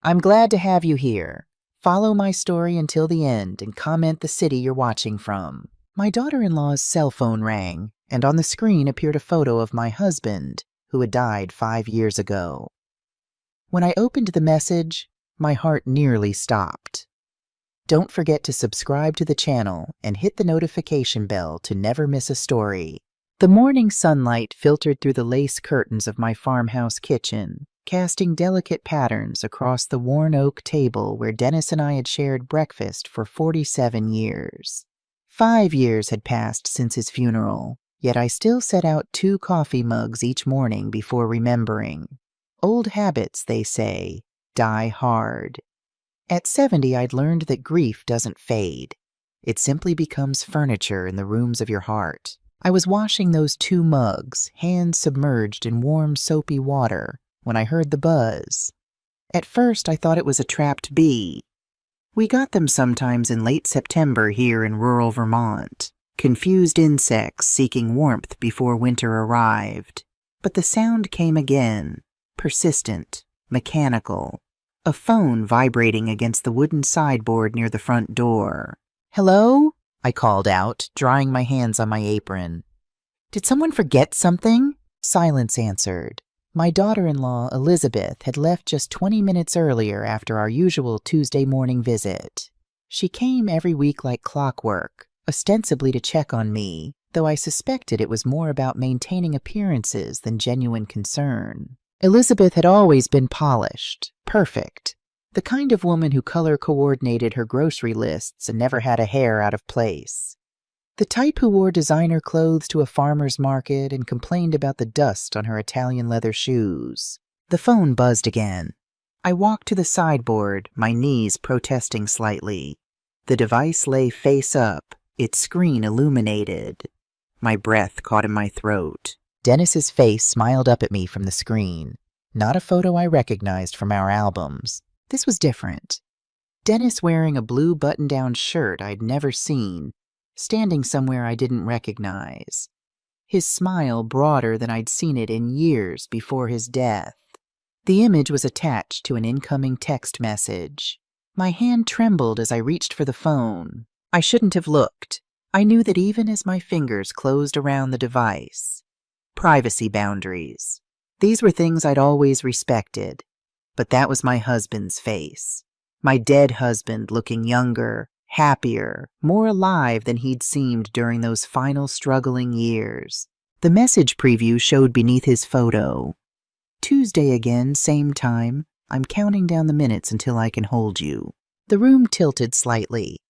I'm glad to have you here. Follow my story until the end and comment the city you're watching from. My daughter-in-law's cell phone rang, and on the screen appeared a photo of my husband, who had died 5 years ago. When I opened the message, my heart nearly stopped. Don't forget to subscribe to the channel and hit the notification bell to never miss a story. The morning sunlight filtered through the lace curtains of my farmhouse kitchen, casting delicate patterns across the worn oak table where Dennis and I had shared breakfast for 47 years. 5 years had passed since his funeral, yet I still set out 2 coffee mugs each morning before remembering. Old habits, they say, die hard. At 70, I'd learned that grief doesn't fade. It simply becomes furniture in the rooms of your heart. I was washing those 2 mugs, hands submerged in warm, soapy water, when I heard the buzz. At first, I thought it was a trapped bee. We got them sometimes in late September here in rural Vermont, confused insects seeking warmth before winter arrived. But the sound came again, persistent, mechanical. A phone vibrating against the wooden sideboard near the front door. "Hello?" I called out, drying my hands on my apron. "Did someone forget something?" Silence answered. My daughter-in-law, Elizabeth, had left just 20 minutes earlier after our usual Tuesday morning visit. She came every week like clockwork, ostensibly to check on me, though I suspected it was more about maintaining appearances than genuine concern. Elizabeth had always been polished, perfect, the kind of woman who color-coordinated her grocery lists and never had a hair out of place. The type who wore designer clothes to a farmer's market and complained about the dust on her Italian leather shoes. The phone buzzed again. I walked to the sideboard, my knees protesting slightly. The device lay face up, its screen illuminated. My breath caught in my throat. Dennis's face smiled up at me from the screen. Not a photo I recognized from our albums. This was different. Dennis wearing a blue button-down shirt I'd never seen, standing somewhere I didn't recognize. His smile broader than I'd seen it in years before his death. The image was attached to an incoming text message. My hand trembled as I reached for the phone. I shouldn't have looked. I knew that even as my fingers closed around the device. Privacy boundaries. These were things I'd always respected. But that was my husband's face. My dead husband looking younger, happier, more alive than he'd seemed during those final struggling years. The message preview showed beneath his photo. "Tuesday again, same time. I'm counting down the minutes until I can hold you." The room tilted slightly.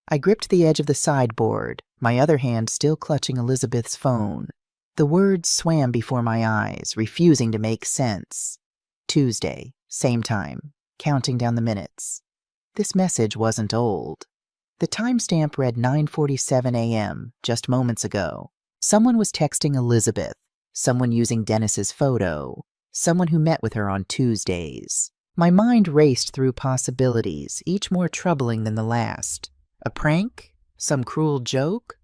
I gripped the edge of the sideboard, my other hand still clutching Elizabeth's phone. The words swam before my eyes, refusing to make sense. Tuesday, same time, counting down the minutes. This message wasn't old. The timestamp read 9:47 a.m., just moments ago. Someone was texting Elizabeth, someone using Dennis's photo, someone who met with her on Tuesdays. My mind raced through possibilities, each more troubling than the last. A prank? Some cruel joke?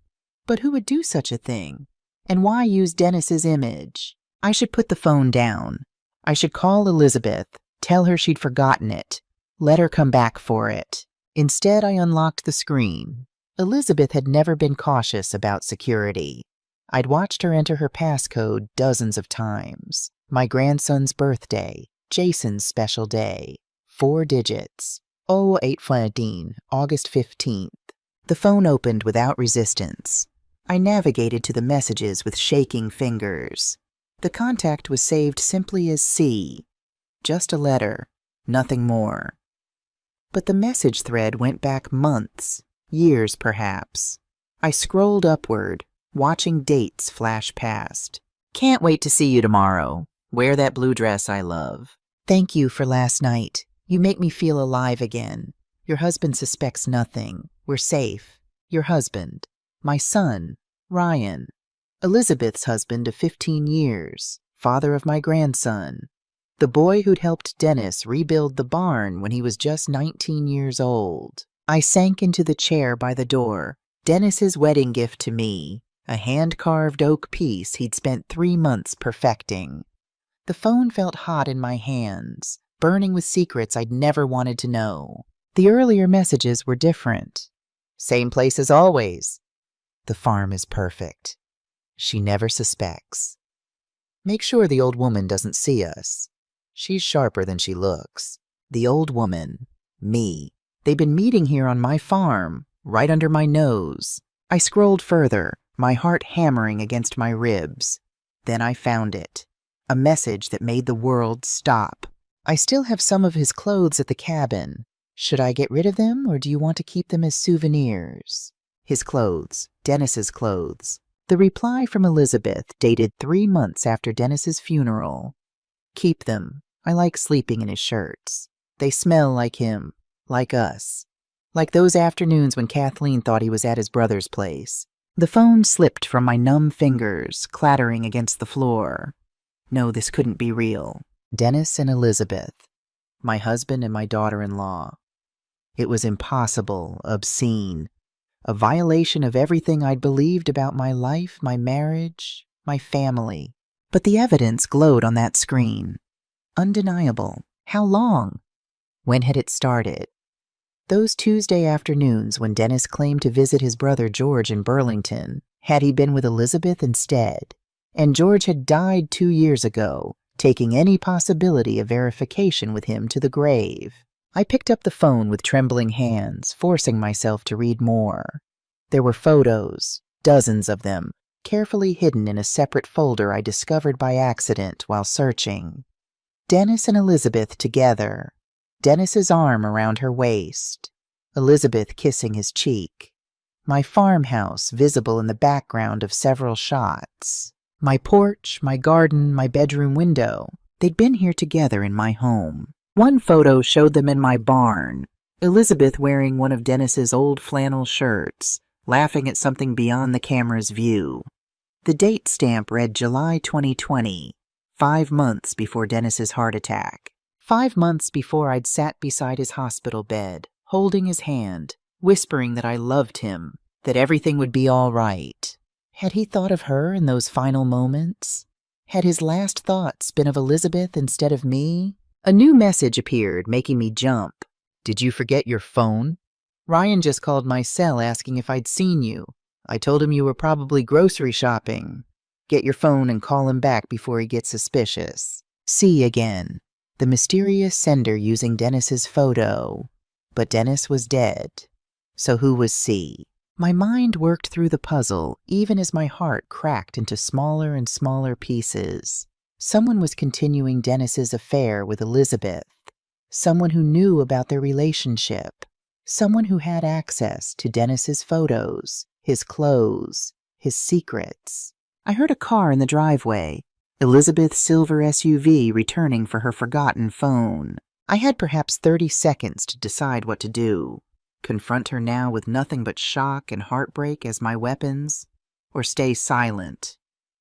But who would do such a thing? And why use Dennis's image? I should put the phone down. I should call Elizabeth, tell her she'd forgotten it, let her come back for it. Instead, I unlocked the screen. Elizabeth had never been cautious about security. I'd watched her enter her passcode dozens of times. My grandson's birthday, Jason's special day, 4 digits. 0814, August 15th. The phone opened without resistance. I navigated to the messages with shaking fingers. The contact was saved simply as C. Just a letter, nothing more. But the message thread went back months, years perhaps. I scrolled upward, watching dates flash past. "Can't wait to see you tomorrow. Wear that blue dress I love. Thank you for last night. You make me feel alive again. Your husband suspects nothing. We're safe. Your husband. My son, Ryan. Elizabeth's husband of 15 years, father of my grandson. The boy who'd helped Dennis rebuild the barn when he was just 19 years old. I sank into the chair by the door. Dennis's wedding gift to me, a hand-carved oak piece he'd spent 3 months perfecting. The phone felt hot in my hands, burning with secrets I'd never wanted to know. The earlier messages were different. Same place as always. The farm is perfect. She never suspects. Make sure the old woman doesn't see us. She's sharper than she looks. The old woman. Me. They've been meeting here on my farm, right under my nose. I scrolled further, my heart hammering against my ribs. Then I found it. A message that made the world stop. I still have some of his clothes at the cabin. Should I get rid of them, or do you want to keep them as souvenirs? His clothes. Dennis's clothes. The reply from Elizabeth, dated 3 months after Dennis's funeral. Keep them. I like sleeping in his shirts. They smell like him. Like us. Like those afternoons when Kathleen thought he was at his brother's place. The phone slipped from my numb fingers, clattering against the floor. No, this couldn't be real. Dennis and Elizabeth. My husband and my daughter-in-law. It was impossible, obscene. A violation of everything I'd believed about my life, my marriage, my family. But the evidence glowed on that screen. Undeniable. How long? When had it started? Those Tuesday afternoons when Dennis claimed to visit his brother George in Burlington, had he been with Elizabeth instead? And George had died 2 years ago, taking any possibility of verification with him to the grave. I picked up the phone with trembling hands, forcing myself to read more. There were photos, dozens of them, carefully hidden in a separate folder I discovered by accident while searching. Dennis and Elizabeth together. Dennis's arm around her waist. Elizabeth kissing his cheek. My farmhouse visible in the background of several shots. My porch, my garden, my bedroom window. They'd been here together in my home. One photo showed them in my barn. Elizabeth wearing one of Dennis's old flannel shirts, laughing at something beyond the camera's view. The date stamp read July 2020, 5 months before Dennis's heart attack. 5 months before I'd sat beside his hospital bed, holding his hand, whispering that I loved him, that everything would be all right. Had he thought of her in those final moments? Had his last thoughts been of Elizabeth instead of me? A new message appeared, making me jump. Did you forget your phone? Ryan just called my cell asking if I'd seen you. I told him you were probably grocery shopping. Get your phone and call him back before he gets suspicious. See again. The mysterious sender using Dennis's photo. But Dennis was dead. So who was C? My mind worked through the puzzle, even as my heart cracked into smaller and smaller pieces. Someone was continuing Dennis's affair with Elizabeth. Someone who knew about their relationship. Someone who had access to Dennis's photos, his clothes, his secrets. I heard a car in the driveway. Elizabeth's silver SUV returning for her forgotten phone. I had perhaps 30 seconds to decide what to do. Confront her now with nothing but shock and heartbreak as my weapons, or stay silent.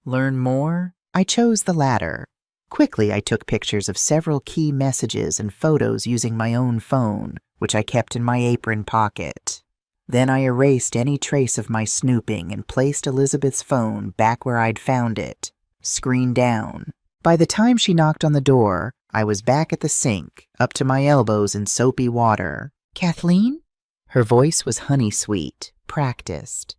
Learn more? I chose the latter. Quickly, I took pictures of several key messages and photos using my own phone, which I kept in my apron pocket. Then I erased any trace of my snooping and placed Elizabeth's phone back where I'd found it. Screen down. By the time she knocked on the door, I was back at the sink, up to my elbows in soapy water. Kathleen? Her voice was honey-sweet, practiced.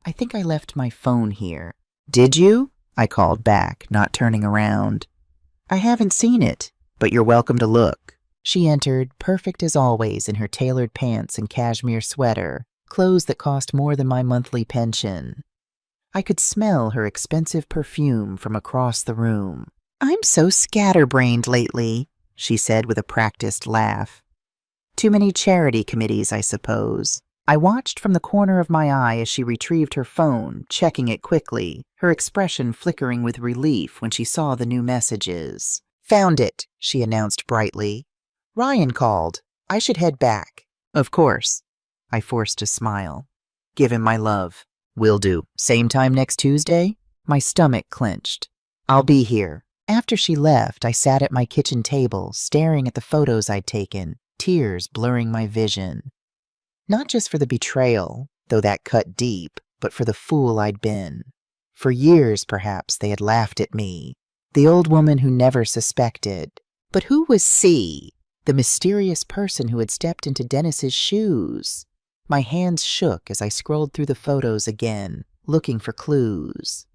I think I left my phone here. Did you? I called back, not turning around. I haven't seen it, but you're welcome to look. She entered, perfect as always in her tailored pants and cashmere sweater, clothes that cost more than my monthly pension. I could smell her expensive perfume from across the room. I'm so scatterbrained lately, she said with a practiced laugh. Too many charity committees, I suppose. I watched from the corner of my eye as she retrieved her phone, checking it quickly, her expression flickering with relief when she saw the new messages. Found it, she announced brightly. Ryan called. I should head back. Of course. I forced a smile. Give him my love. Will do. Same time next Tuesday? My stomach clenched. I'll be here. After she left, I sat at my kitchen table, staring at the photos I'd taken, tears blurring my vision. Not just for the betrayal, though that cut deep, but for the fool I'd been. For years, perhaps, they had laughed at me. The old woman who never suspected. But who was C, the mysterious person who had stepped into Dennis's shoes? My hands shook as I scrolled through the photos again, looking for clues.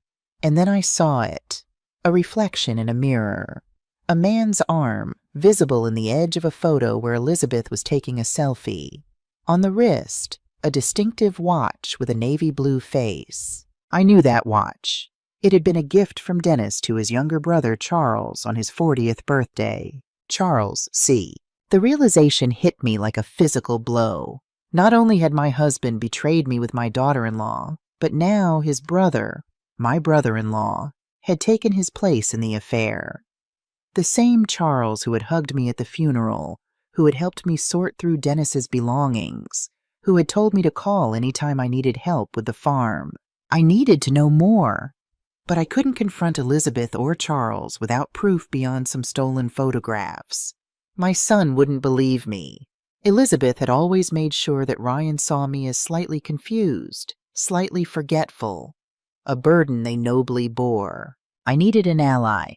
And then I saw it, a reflection in a mirror. A man's arm, visible in the edge of a photo where Elizabeth was taking a selfie. On the wrist, a distinctive watch with a navy blue face. I knew that watch. It had been a gift from Dennis to his younger brother Charles on his 40th birthday. Charles C. The realization hit me like a physical blow. Not only had my husband betrayed me with my daughter-in-law, but now his brother, my brother-in-law, had taken his place in the affair. The same Charles who had hugged me at the funeral, who had helped me sort through Dennis's belongings, who had told me to call any time I needed help with the farm. I needed to know more, but I couldn't confront Elizabeth or Charles without proof beyond some stolen photographs. My son wouldn't believe me. Elizabeth had always made sure that Ryan saw me as slightly confused, slightly forgetful, a burden they nobly bore. I needed an ally,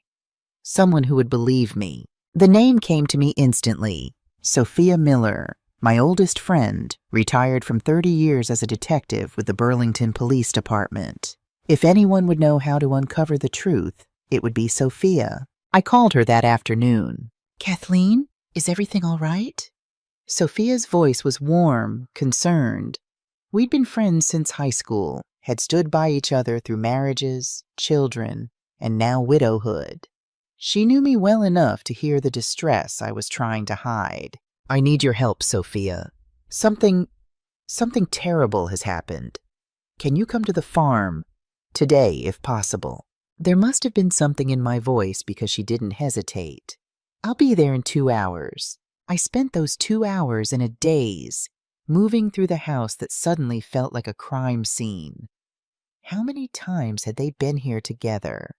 someone who would believe me. The name came to me instantly. Sophia Miller, my oldest friend, retired from 30 years as a detective with the Burlington Police Department. If anyone would know how to uncover the truth, it would be Sophia. I called her that afternoon. "Kathleen, is everything all right?" Sophia's voice was warm, concerned. We'd been friends since high school, had stood by each other through marriages, children, and now widowhood. She knew me well enough to hear the distress I was trying to hide. "I need your help, Sophia. Something terrible has happened. Can you come to the farm today, if possible?" There must have been something in my voice because she didn't hesitate. "I'll be there in 2 hours." I spent those 2 hours in a daze, moving through the house that suddenly felt like a crime scene. How many times had they been here together?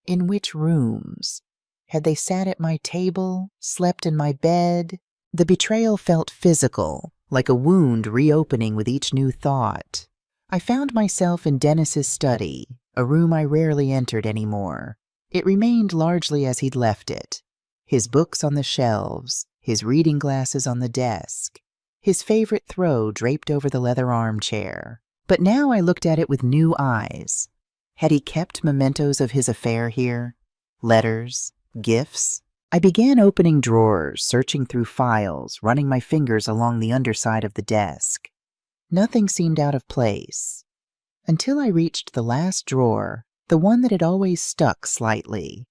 In which rooms? Had they sat at my table, slept in my bed? The betrayal felt physical, like a wound reopening with each new thought. I found myself in Dennis's study, a room I rarely entered anymore. It remained largely as he'd left it. His books on the shelves, his reading glasses on the desk, his favorite throw draped over the leather armchair. But now I looked at it with new eyes. Had he kept mementos of his affair here? Letters? Gifts? I began opening drawers, searching through files, running my fingers along the underside of the desk. Nothing seemed out of place, until I reached the last drawer, the one that had always stuck slightly.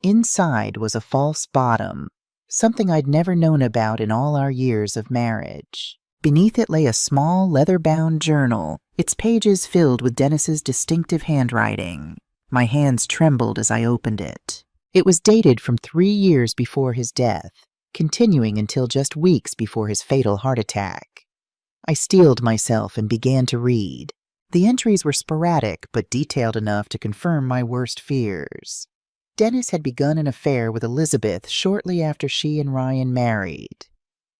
Inside was a false bottom, something I'd never known about in all our years of marriage. Beneath it lay a small, leather-bound journal, its pages filled with Dennis's distinctive handwriting. My hands trembled as I opened it. It was dated from 3 years before his death, continuing until just weeks before his fatal heart attack. I steeled myself and began to read. The entries were sporadic but detailed enough to confirm my worst fears. Dennis had begun an affair with Elizabeth shortly after she and Ryan married.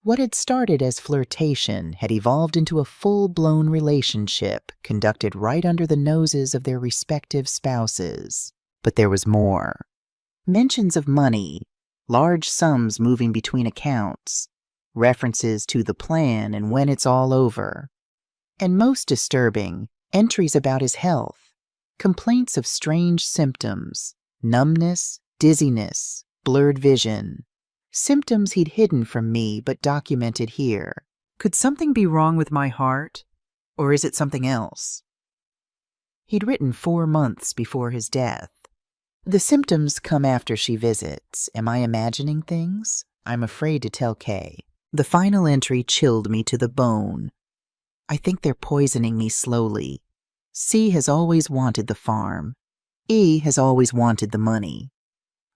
What had started as flirtation had evolved into a full-blown relationship conducted right under the noses of their respective spouses. But there was more. Mentions of money, large sums moving between accounts, references to the plan and when it's all over. And most disturbing, entries about his health, complaints of strange symptoms, numbness, dizziness, blurred vision. Symptoms he'd hidden from me but documented here. Could something be wrong with my heart? Or is it something else? He'd written 4 months before his death. The symptoms come after she visits. Am I imagining things? I'm afraid to tell Kay. The final entry chilled me to the bone. I think they're poisoning me slowly. C has always wanted the farm. E has always wanted the money.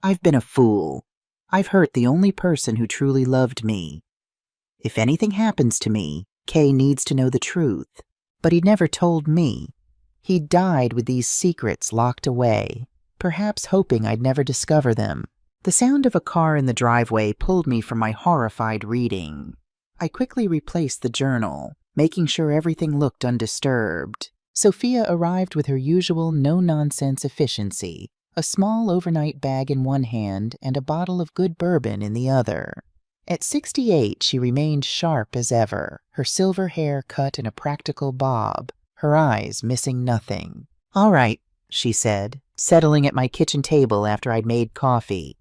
I've been a fool. I've hurt the only person who truly loved me. If anything happens to me, Kay needs to know the truth. But he never told me. He died with these secrets locked away, perhaps hoping I'd never discover them. The sound of a car in the driveway pulled me from my horrified reading. I quickly replaced the journal, making sure everything looked undisturbed. Sophia arrived with her usual no-nonsense efficiency. a small overnight bag in one hand and a bottle of good bourbon in the other. At 68, she remained sharp as ever, her silver hair cut in a practical bob, her eyes missing nothing. "All right," she said, settling at my kitchen table after I'd made coffee.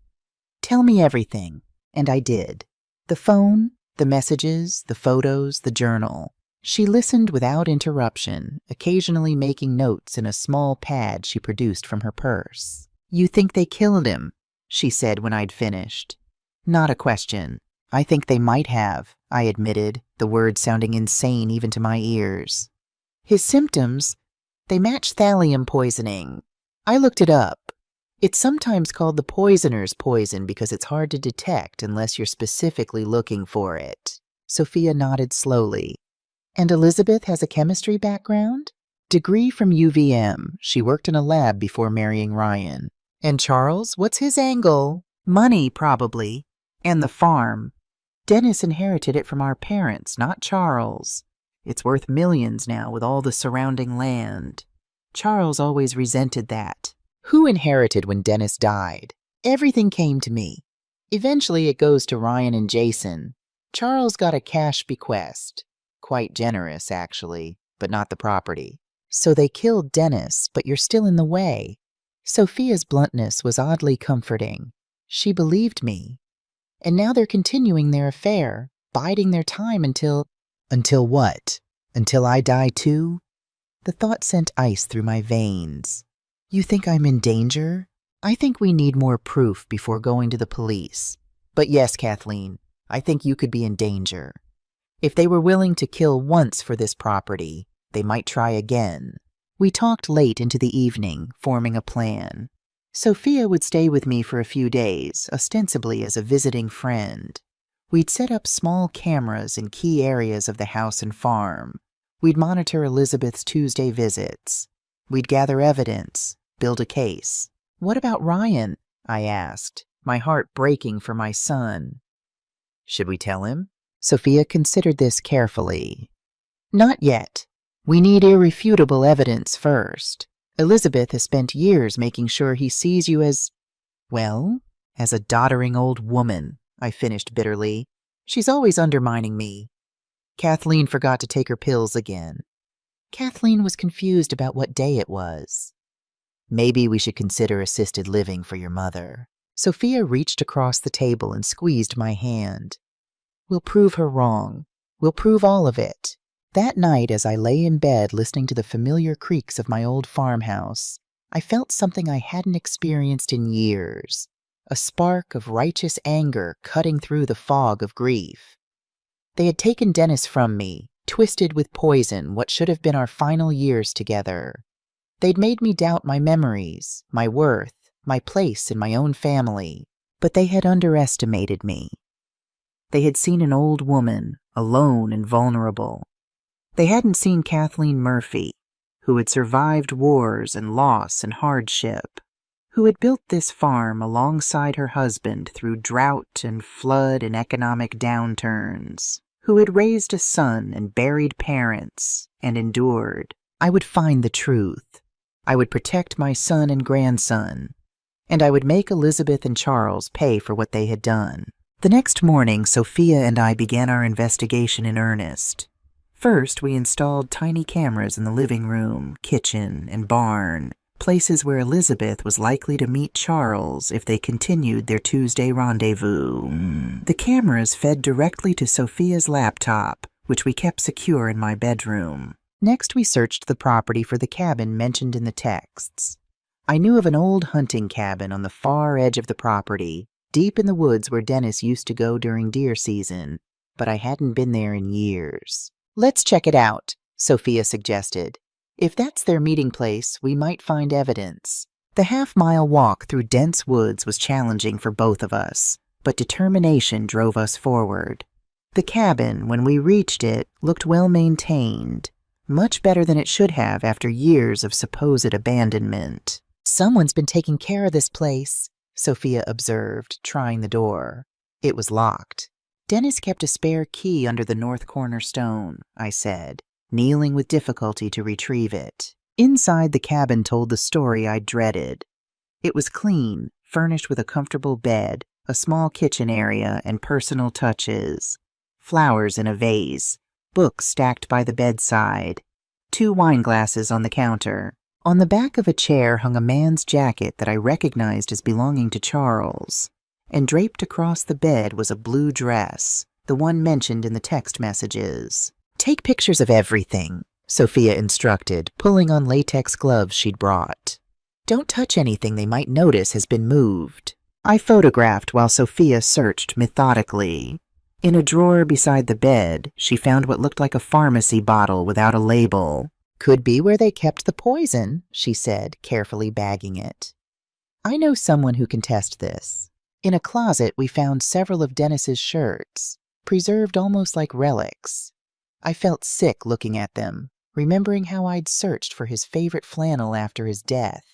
"Tell me everything." And I did. The phone, the messages, the photos, the journal. She listened without interruption, occasionally making notes in a small pad she produced from her purse. "You think they killed him?" she said when I'd finished. "Not a question. I think they might have," I admitted, the words sounding insane even to my ears. "His symptoms, they match thallium poisoning. I looked it up. It's sometimes called the poisoner's poison because it's hard to detect unless you're specifically looking for it." Sophia nodded slowly. "And Elizabeth has a chemistry background?" "Degree from UVM. She worked in a lab before marrying Ryan." "And Charles, what's his angle?" "Money, probably. And the farm. Dennis inherited it from our parents, not Charles. It's worth millions now with all the surrounding land. Charles always resented that." "Who inherited when Dennis died?" "Everything came to me. Eventually it goes to Ryan and Jason. Charles got a cash bequest. Quite generous, actually, but not the property. So they killed Dennis, but you're still in the way." Sophia's bluntness was oddly comforting. She believed me. And now they're continuing their affair, biding their time until... Until what? Until I die too? The thought sent ice through my veins. "You think I'm in danger?" "I think we need more proof before going to the police. But yes, Kathleen, I think you could be in danger. If they were willing to kill once for this property, they might try again." We talked late into the evening, forming a plan. Sophia would stay with me for a few days, ostensibly as a visiting friend. We'd set up small cameras in key areas of the house and farm. We'd monitor Elizabeth's Tuesday visits. We'd gather evidence, build a case. "What about Ryan?" I asked, my heart breaking for my son. "Should we tell him?" Sophia considered this carefully. "Not yet. We need irrefutable evidence first. Elizabeth has spent years making sure he sees you as, well, as a doddering old woman," I finished bitterly. "She's always undermining me. Kathleen forgot to take her pills again." Kathleen was confused about what day it was. "Maybe we should consider assisted living for your mother." Sophia reached across the table and squeezed my hand. "We'll prove her wrong. We'll prove all of it." That night, as I lay in bed listening to the familiar creaks of my old farmhouse, I felt something I hadn't experienced in years, a spark of righteous anger cutting through the fog of grief. They had taken Dennis from me, twisted with poison what should have been our final years together. They'd made me doubt my memories, my worth, my place in my own family, but they had underestimated me. They had seen an old woman, alone and vulnerable. They hadn't seen Kathleen Murphy, who had survived wars and loss and hardship, who had built this farm alongside her husband through drought and flood and economic downturns, who had raised a son and buried parents and endured. I would find the truth. I would protect my son and grandson, and I would make Elizabeth and Charles pay for what they had done. The next morning, Sophia and I began our investigation in earnest. First, we installed tiny cameras in the living room, kitchen, and barn, places where Elizabeth was likely to meet Charles if they continued their Tuesday rendezvous. The cameras fed directly to Sophia's laptop, which we kept secure in my bedroom. Next, we searched the property for the cabin mentioned in the texts. I knew of an old hunting cabin on the far edge of the property, deep in the woods where Dennis used to go during deer season, but I hadn't been there in years. "Let's check it out," Sophia suggested. "If that's their meeting place, we might find evidence." The half-mile walk through dense woods was challenging for both of us, but determination drove us forward. The cabin, when we reached it, looked well-maintained, much better than it should have after years of supposed abandonment. "Someone's been taking care of this place," Sophia observed, trying the door. It was locked. "Dennis kept a spare key under the north corner stone," I said, kneeling with difficulty to retrieve it. Inside, the cabin told the story I dreaded. It was clean, furnished with a comfortable bed, a small kitchen area, and personal touches. Flowers in a vase, books stacked by the bedside, 2 wine glasses on the counter. On the back of a chair hung a man's jacket that I recognized as belonging to Charles, and draped across the bed was a blue dress, the one mentioned in the text messages. "Take pictures of everything," Sophia instructed, pulling on latex gloves she'd brought. "Don't touch anything they might notice has been moved." I photographed while Sophia searched methodically. In a drawer beside the bed, she found what looked like a pharmacy bottle without a label. "Could be where they kept the poison," she said, carefully bagging it. "I know someone who can test this." In a closet, we found several of Dennis's shirts, preserved almost like relics. I felt sick looking at them, remembering how I'd searched for his favorite flannel after his death,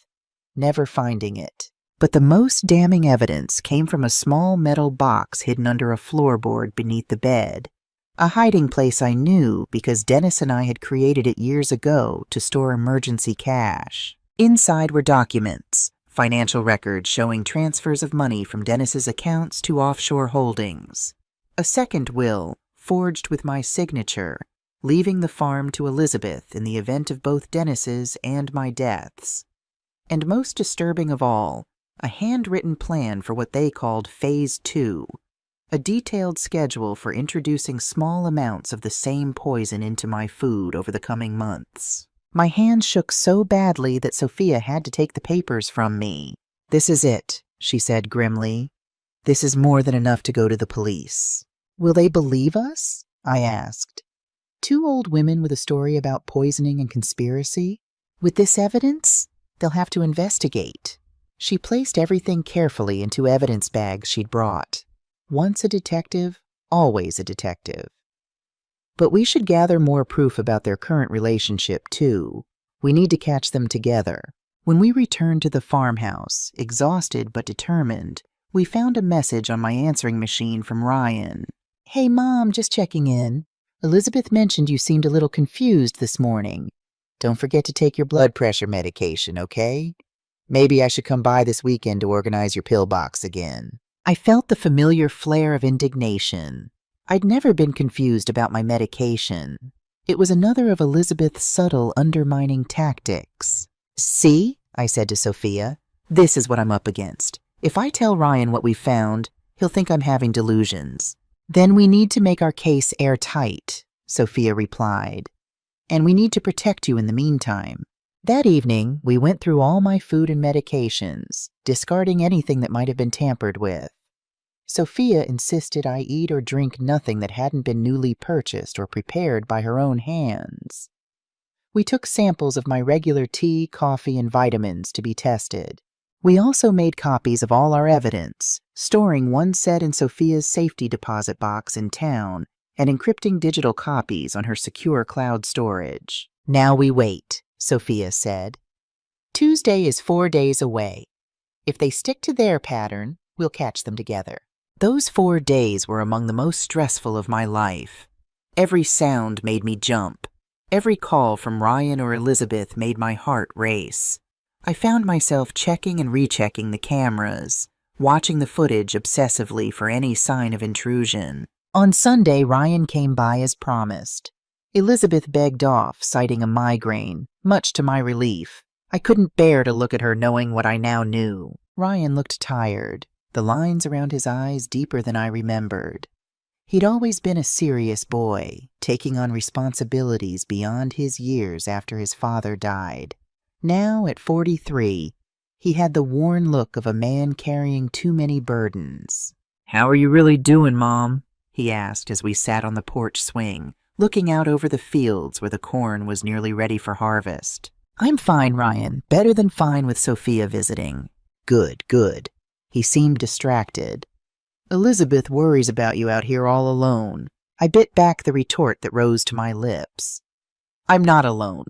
never finding it. But the most damning evidence came from a small metal box hidden under a floorboard beneath the bed, a hiding place I knew because Dennis and I had created it years ago to store emergency cash. Inside were documents, financial records showing transfers of money from Dennis's accounts to offshore holdings. A second will, forged with my signature, leaving the farm to Elizabeth in the event of both Dennis's and my deaths. And most disturbing of all, a handwritten plan for what they called Phase 2, a detailed schedule for introducing small amounts of the same poison into my food over the coming months. My hand shook so badly that Sophia had to take the papers from me. "This is it," she said grimly. "This is more than enough to go to the police." "Will they believe us?" I asked. 2 old women with a story about poisoning and conspiracy? With this evidence, they'll have to investigate. She placed everything carefully into evidence bags she'd brought. Once a detective, always a detective. But we should gather more proof about their current relationship, too. We need to catch them together. When we returned to the farmhouse, exhausted but determined, we found a message on my answering machine from Ryan. "Hey, Mom, just checking in. Elizabeth mentioned you seemed a little confused this morning. Don't forget to take your blood pressure medication, okay? Maybe I should come by this weekend to organize your pill box again." I felt the familiar flare of indignation. I'd never been confused about my medication. It was another of Elizabeth's subtle, undermining tactics. "See," I said to Sophia, "this is what I'm up against. If I tell Ryan what we found, he'll think I'm having delusions." "Then we need to make our case airtight," Sophia replied. "And we need to protect you in the meantime." That evening, we went through all my food and medications, discarding anything that might have been tampered with. Sophia insisted I eat or drink nothing that hadn't been newly purchased or prepared by her own hands. We took samples of my regular tea, coffee, and vitamins to be tested. We also made copies of all our evidence, storing one set in Sophia's safety deposit box in town and encrypting digital copies on her secure cloud storage. "Now we wait," Sophia said. "Tuesday is 4 days away. If they stick to their pattern, we'll catch them together." Those 4 days were among the most stressful of my life. Every sound made me jump. Every call from Ryan or Elizabeth made my heart race. I found myself checking and rechecking the cameras, watching the footage obsessively for any sign of intrusion. On Sunday, Ryan came by as promised. Elizabeth begged off, citing a migraine, much to my relief. I couldn't bear to look at her knowing what I now knew. Ryan looked tired, the lines around his eyes deeper than I remembered. He'd always been a serious boy, taking on responsibilities beyond his years after his father died. Now, at 43, he had the worn look of a man carrying too many burdens. "How are you really doing, Mom?" he asked as we sat on the porch swing, looking out over the fields where the corn was nearly ready for harvest. "I'm fine, Ryan. Better than fine with Sophia visiting." "Good, good." He seemed distracted. "Elizabeth worries about you out here all alone." I bit back the retort that rose to my lips. "I'm not alone.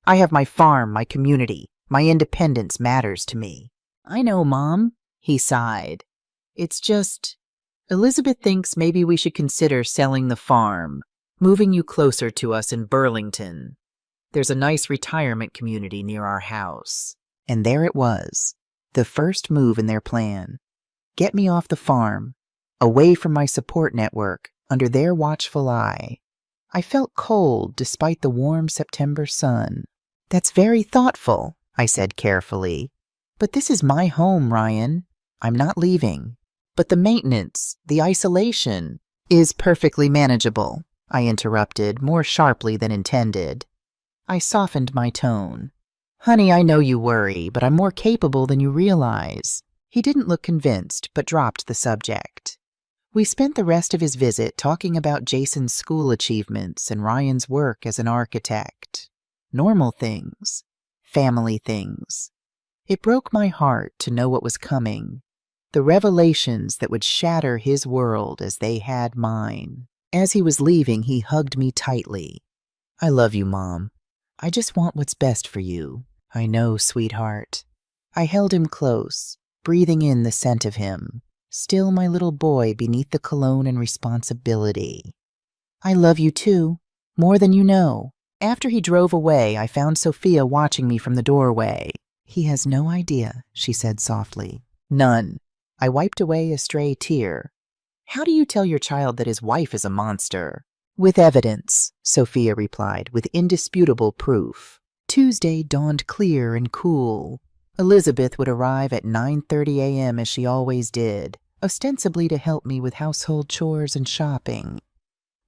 I have my farm, my community. My independence matters to me." "I know, Mom," he sighed. "It's just, Elizabeth thinks maybe we should consider selling the farm, moving you closer to us in Burlington. There's a nice retirement community near our house." And there it was. The first move in their plan. Get me off the farm, away from my support network, under their watchful eye. I felt cold despite the warm September sun. That's very thoughtful, I said carefully. But this is my home, Ryan. I'm not leaving. But the maintenance, the isolation, is perfectly manageable, I interrupted, more sharply than intended. I softened my tone. Honey, I know you worry, but I'm more capable than you realize. He didn't look convinced, but dropped the subject. We spent the rest of his visit talking about Jason's school achievements and Ryan's work as an architect. Normal things. Family things. It broke my heart to know what was coming. The revelations that would shatter his world as they had mine. As he was leaving, he hugged me tightly. I love you, Mom. I just want what's best for you. I know, sweetheart. I held him close, breathing in the scent of him. Still my little boy beneath the cologne and responsibility. I love you too, more than you know. After he drove away, I found Sophia watching me from the doorway. He has no idea, she said softly. None. I wiped away a stray tear. How do you tell your child that his wife is a monster? With evidence, Sophia replied, with indisputable proof. Tuesday dawned clear and cool. Elizabeth would arrive at 9:30 a.m. as she always did, ostensibly to help me with household chores and shopping.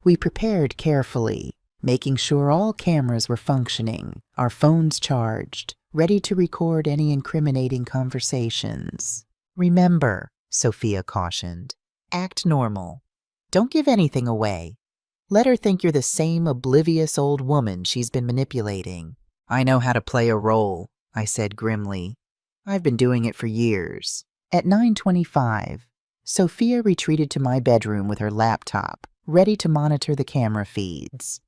We prepared carefully, making sure all cameras were functioning, our phones charged, ready to record any incriminating conversations. Remember, Sophia cautioned, act normal. Don't give anything away. Let her think you're the same oblivious old woman she's been manipulating. I know how to play a role, I said grimly. I've been doing it for years. At 9:25, Sophia retreated to my bedroom with her laptop, ready to monitor the camera feeds.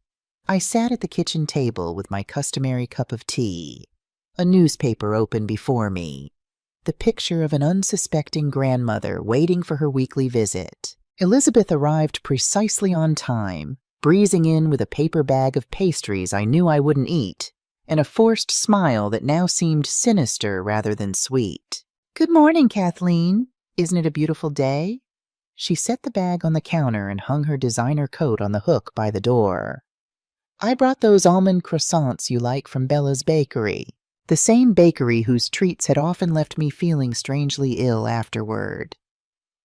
I sat at the kitchen table with my customary cup of tea, a newspaper open before me, the picture of an unsuspecting grandmother waiting for her weekly visit. Elizabeth arrived precisely on time, breezing in with a paper bag of pastries I knew I wouldn't eat, and a forced smile that now seemed sinister rather than sweet. Good morning, Kathleen. Isn't it a beautiful day? She set the bag on the counter and hung her designer coat on the hook by the door. I brought those almond croissants you like from Bella's Bakery, the same bakery whose treats had often left me feeling strangely ill afterward.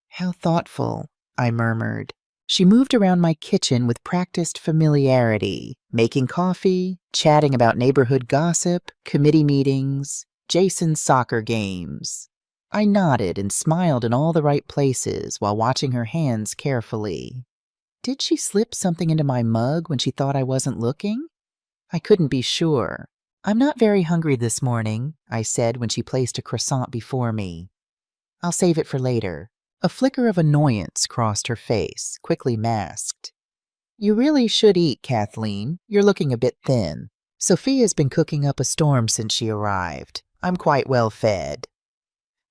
How thoughtful, I murmured. She moved around my kitchen with practiced familiarity, making coffee, chatting about neighborhood gossip, committee meetings, Jason's soccer games. I nodded and smiled in all the right places while watching her hands carefully. Did she slip something into my mug when she thought I wasn't looking? I couldn't be sure. I'm not very hungry this morning, I said when she placed a croissant before me. I'll save it for later. A flicker of annoyance crossed her face, quickly masked. You really should eat, Kathleen. You're looking a bit thin. Sophia's been cooking up a storm since she arrived. I'm quite well fed.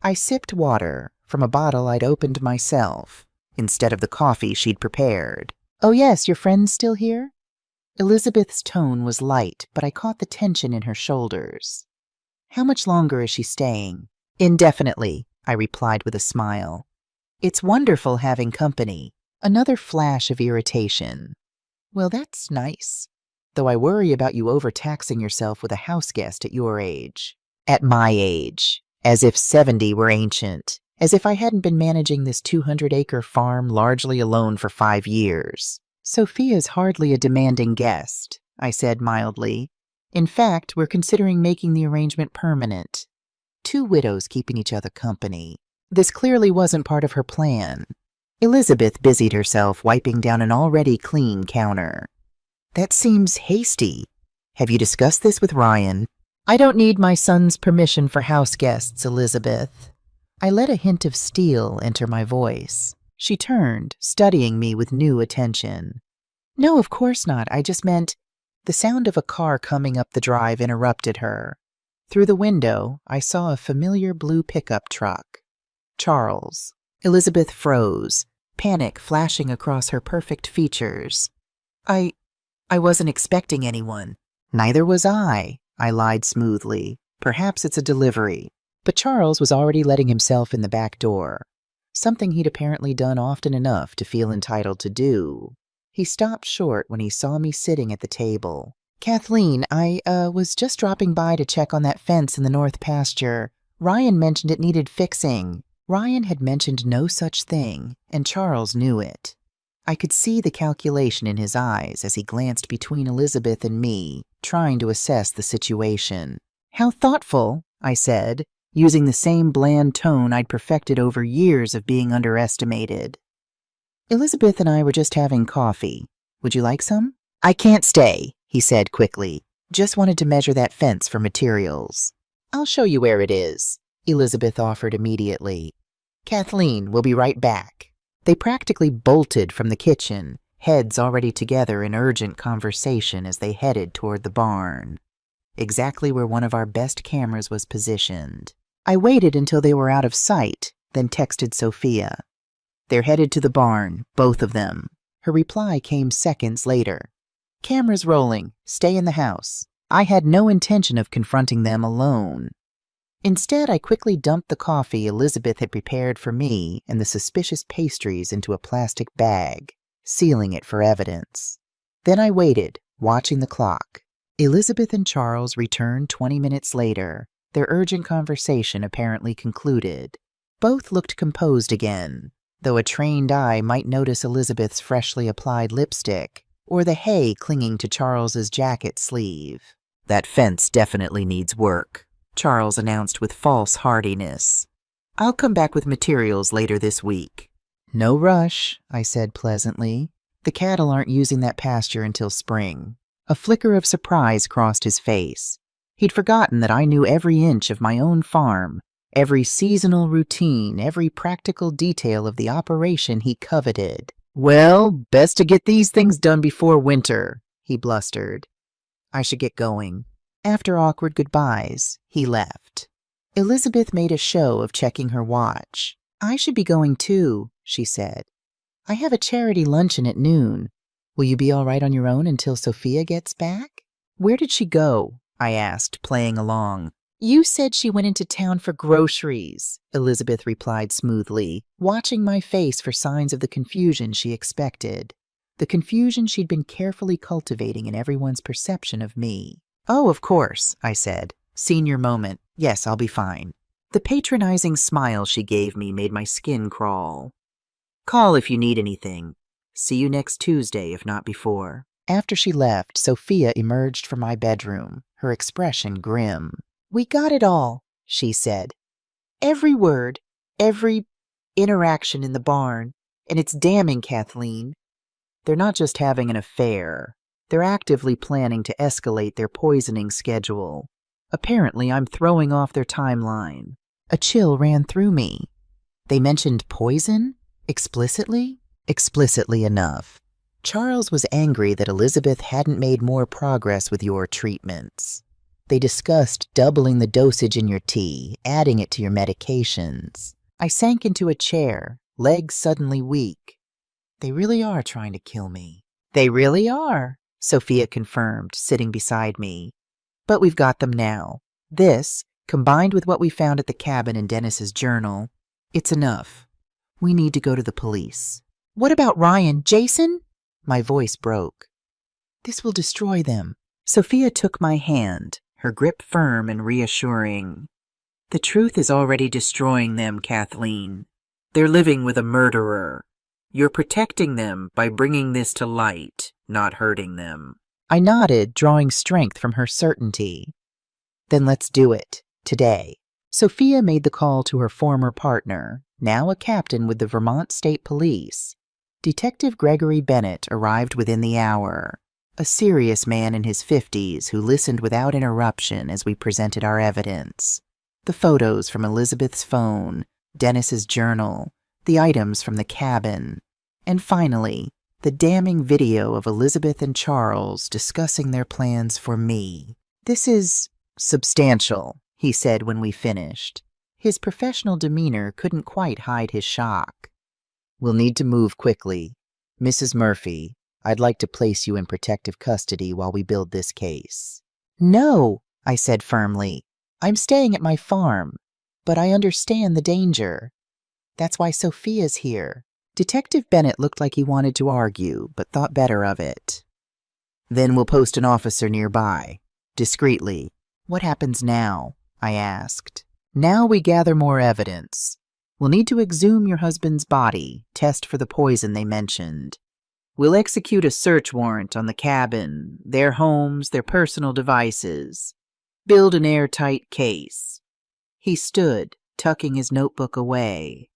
I sipped water from a bottle I'd opened myself, instead of the coffee she'd prepared. Oh yes, your friend's still here? Elizabeth's tone was light, but I caught the tension in her shoulders. How much longer is she staying? Indefinitely, I replied with a smile. It's wonderful having company. Another flash of irritation. Well, that's nice. Though I worry about you overtaxing yourself with a house guest at your age. At my age. As if 70 were ancient. As if I hadn't been managing this 200-acre farm largely alone for 5 years. Sophia's hardly a demanding guest, I said mildly. In fact, we're considering making the arrangement permanent. 2 widows keeping each other company. This clearly wasn't part of her plan. Elizabeth busied herself wiping down an already clean counter. That seems hasty. Have you discussed this with Ryan? I don't need my son's permission for house guests, Elizabeth. I let a hint of steel enter my voice. She turned, studying me with new attention. No, of course not. I just meant... The sound of a car coming up the drive interrupted her. Through the window, I saw a familiar blue pickup truck. Charles. Elizabeth froze, panic flashing across her perfect features. I wasn't expecting anyone. Neither was I lied smoothly. Perhaps it's a delivery. But Charles was already letting himself in the back door, something he'd apparently done often enough to feel entitled to do. He stopped short when he saw me sitting at the table. "Kathleen, I was just dropping by to check on that fence in the north pasture. Ryan mentioned it needed fixing." Ryan had mentioned no such thing, and Charles knew it. I could see the calculation in his eyes as he glanced between Elizabeth and me, trying to assess the situation. "How thoughtful," I said, using the same bland tone I'd perfected over years of being underestimated. "Elizabeth and I were just having coffee. Would you like some?" "I can't stay," he said quickly. "Just wanted to measure that fence for materials." "I'll show you where it is," Elizabeth offered immediately. "Kathleen, we'll be right back." They practically bolted from the kitchen, heads already together in urgent conversation as they headed toward the barn, exactly where one of our best cameras was positioned. I waited until they were out of sight, then texted Sophia. "They're headed to the barn, both of them." Her reply came seconds later. "Cameras rolling. Stay in the house." I had no intention of confronting them alone. Instead, I quickly dumped the coffee Elizabeth had prepared for me and the suspicious pastries into a plastic bag, sealing it for evidence. Then I waited, watching the clock. Elizabeth and Charles returned 20 minutes later, their urgent conversation apparently concluded. Both looked composed again, though a trained eye might notice Elizabeth's freshly applied lipstick or the hay clinging to Charles's jacket sleeve. "That fence definitely needs work," Charles announced with false heartiness. "I'll come back with materials later this week." "No rush," I said pleasantly. "The cattle aren't using that pasture until spring." A flicker of surprise crossed his face. He'd forgotten that I knew every inch of my own farm, every seasonal routine, every practical detail of the operation he coveted. "Well, best to get these things done before winter," he blustered. I should get going. After awkward goodbyes, he left. Elizabeth made a show of checking her watch. "I should be going too," she said. "I have a charity luncheon at noon. Will you be all right on your own until Sophia gets back?" "Where did she go?" I asked, playing along. "You said she went into town for groceries," Elizabeth replied smoothly, watching my face for signs of the confusion she expected. The confusion she'd been carefully cultivating in everyone's perception of me. "Oh, of course," I said. "Senior moment. Yes, I'll be fine." The patronizing smile she gave me made my skin crawl. "Call if you need anything. See you next Tuesday, if not before." After she left, Sophia emerged from my bedroom, her expression grim. "We got it all," she said. "Every word, every interaction in the barn, and it's damning, Kathleen. They're not just having an affair. They're actively planning to escalate their poisoning schedule. Apparently, I'm throwing off their timeline." A chill ran through me. They mentioned poison? Explicitly? Explicitly enough. Charles was angry that Elizabeth hadn't made more progress with your treatments. They discussed doubling the dosage in your tea, adding it to your medications. I sank into a chair, legs suddenly weak. They really are trying to kill me. "They really are," Sophia confirmed, sitting beside me. "But we've got them now. This, combined with what we found at the cabin in Dennis's journal, it's enough. We need to go to the police." "What about Ryan? Jason?" My voice broke. "This will destroy them." Sophia took my hand, her grip firm and reassuring. "The truth is already destroying them, Kathleen. They're living with a murderer. You're protecting them by bringing this to light, not hurting them." I nodded, drawing strength from her certainty. "Then let's do it, today." Sophia made the call to her former partner, now a captain with the Vermont State Police. Detective Gregory Bennett arrived within the hour, a serious man in his 50s who listened without interruption as we presented our evidence. The photos from Elizabeth's phone, Dennis's journal, the items from the cabin, and finally, the damning video of Elizabeth and Charles discussing their plans for me. "This is substantial," he said when we finished. His professional demeanor couldn't quite hide his shock. "We'll need to move quickly. Mrs. Murphy, I'd like to place you in protective custody while we build this case." "No," I said firmly. "I'm staying at my farm. But I understand the danger. That's why Sophia's here." Detective Bennett looked like he wanted to argue, but thought better of it. "Then we'll post an officer nearby, discreetly." "What happens now?" I asked. "Now we gather more evidence. We'll need to exhume your husband's body, test for the poison they mentioned. We'll execute a search warrant on the cabin, their homes, their personal devices. Build an airtight case." He stood, tucking his notebook away.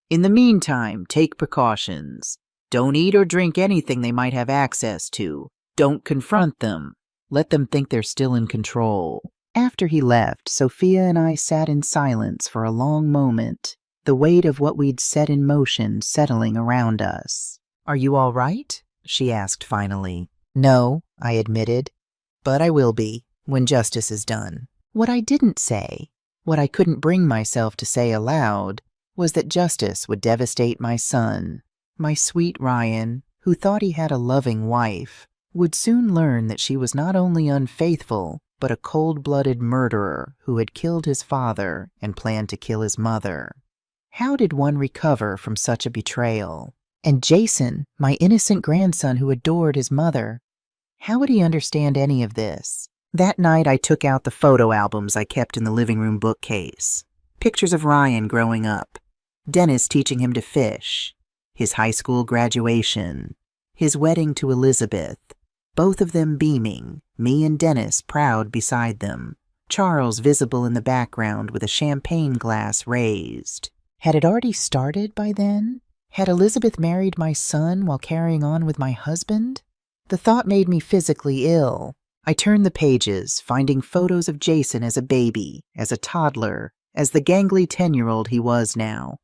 "In the meantime, take precautions. Don't eat or drink anything they might have access to. Don't confront them. Let them think they're still in control." After he left, Sophia and I sat in silence for a long moment, the weight of what we'd set in motion settling around us. "Are you all right?" she asked finally. "No," I admitted, "but I will be when justice is done." What I didn't say, what I couldn't bring myself to say aloud, was that justice would devastate my son. My sweet Ryan, who thought he had a loving wife, would soon learn that she was not only unfaithful, but a cold-blooded murderer who had killed his father and planned to kill his mother. How did one recover from such a betrayal? And Jason, my innocent grandson who adored his mother, how would he understand any of this? That night I took out the photo albums I kept in the living room bookcase. Pictures of Ryan growing up, Dennis teaching him to fish, his high school graduation, his wedding to Elizabeth, both of them beaming, me and Dennis proud beside them, Charles visible in the background with a champagne glass raised. Had it already started by then? Had Elizabeth married my son while carrying on with my husband? The thought made me physically ill. I turned the pages, finding photos of Jason as a baby, as a toddler, as the gangly 10-year-old he was now.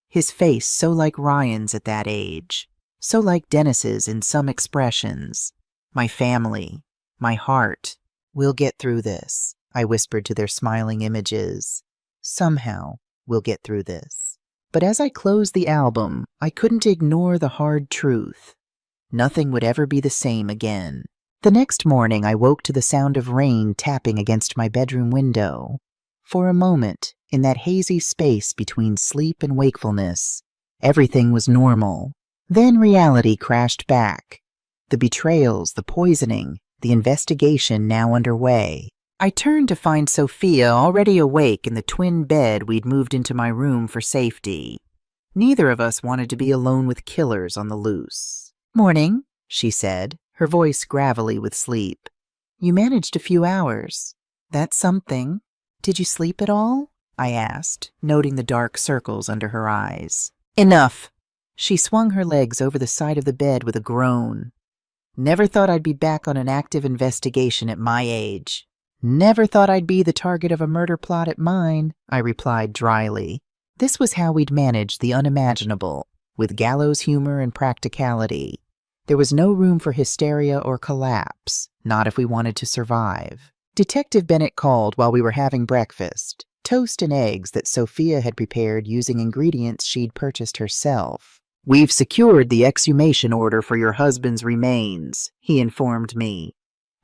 His face so like Ryan's at that age, so like Dennis's in some expressions. My family, my heart. "We'll get through this," I whispered to their smiling images. "Somehow, we'll get through this." But as I closed the album, I couldn't ignore the hard truth. Nothing would ever be the same again. The next morning, I woke to the sound of rain tapping against my bedroom window. For a moment, in that hazy space between sleep and wakefulness, everything was normal. Then reality crashed back. The betrayals, the poisoning, the investigation now underway. I turned to find Sophia already awake in the twin bed we'd moved into my room for safety. Neither of us wanted to be alone with killers on the loose. "Morning," she said, her voice gravelly with sleep. "You managed a few hours. That's something. Did you sleep at all?" I asked, noting the dark circles under her eyes. "Enough." She swung her legs over the side of the bed with a groan. "Never thought I'd be back on an active investigation at my age." "Never thought I'd be the target of a murder plot at mine," I replied dryly. This was how we'd managed the unimaginable, with gallows humor and practicality. There was no room for hysteria or collapse, not if we wanted to survive. Detective Bennett called while we were having breakfast, toast and eggs that Sophia had prepared using ingredients she'd purchased herself. "We've secured the exhumation order for your husband's remains," he informed me.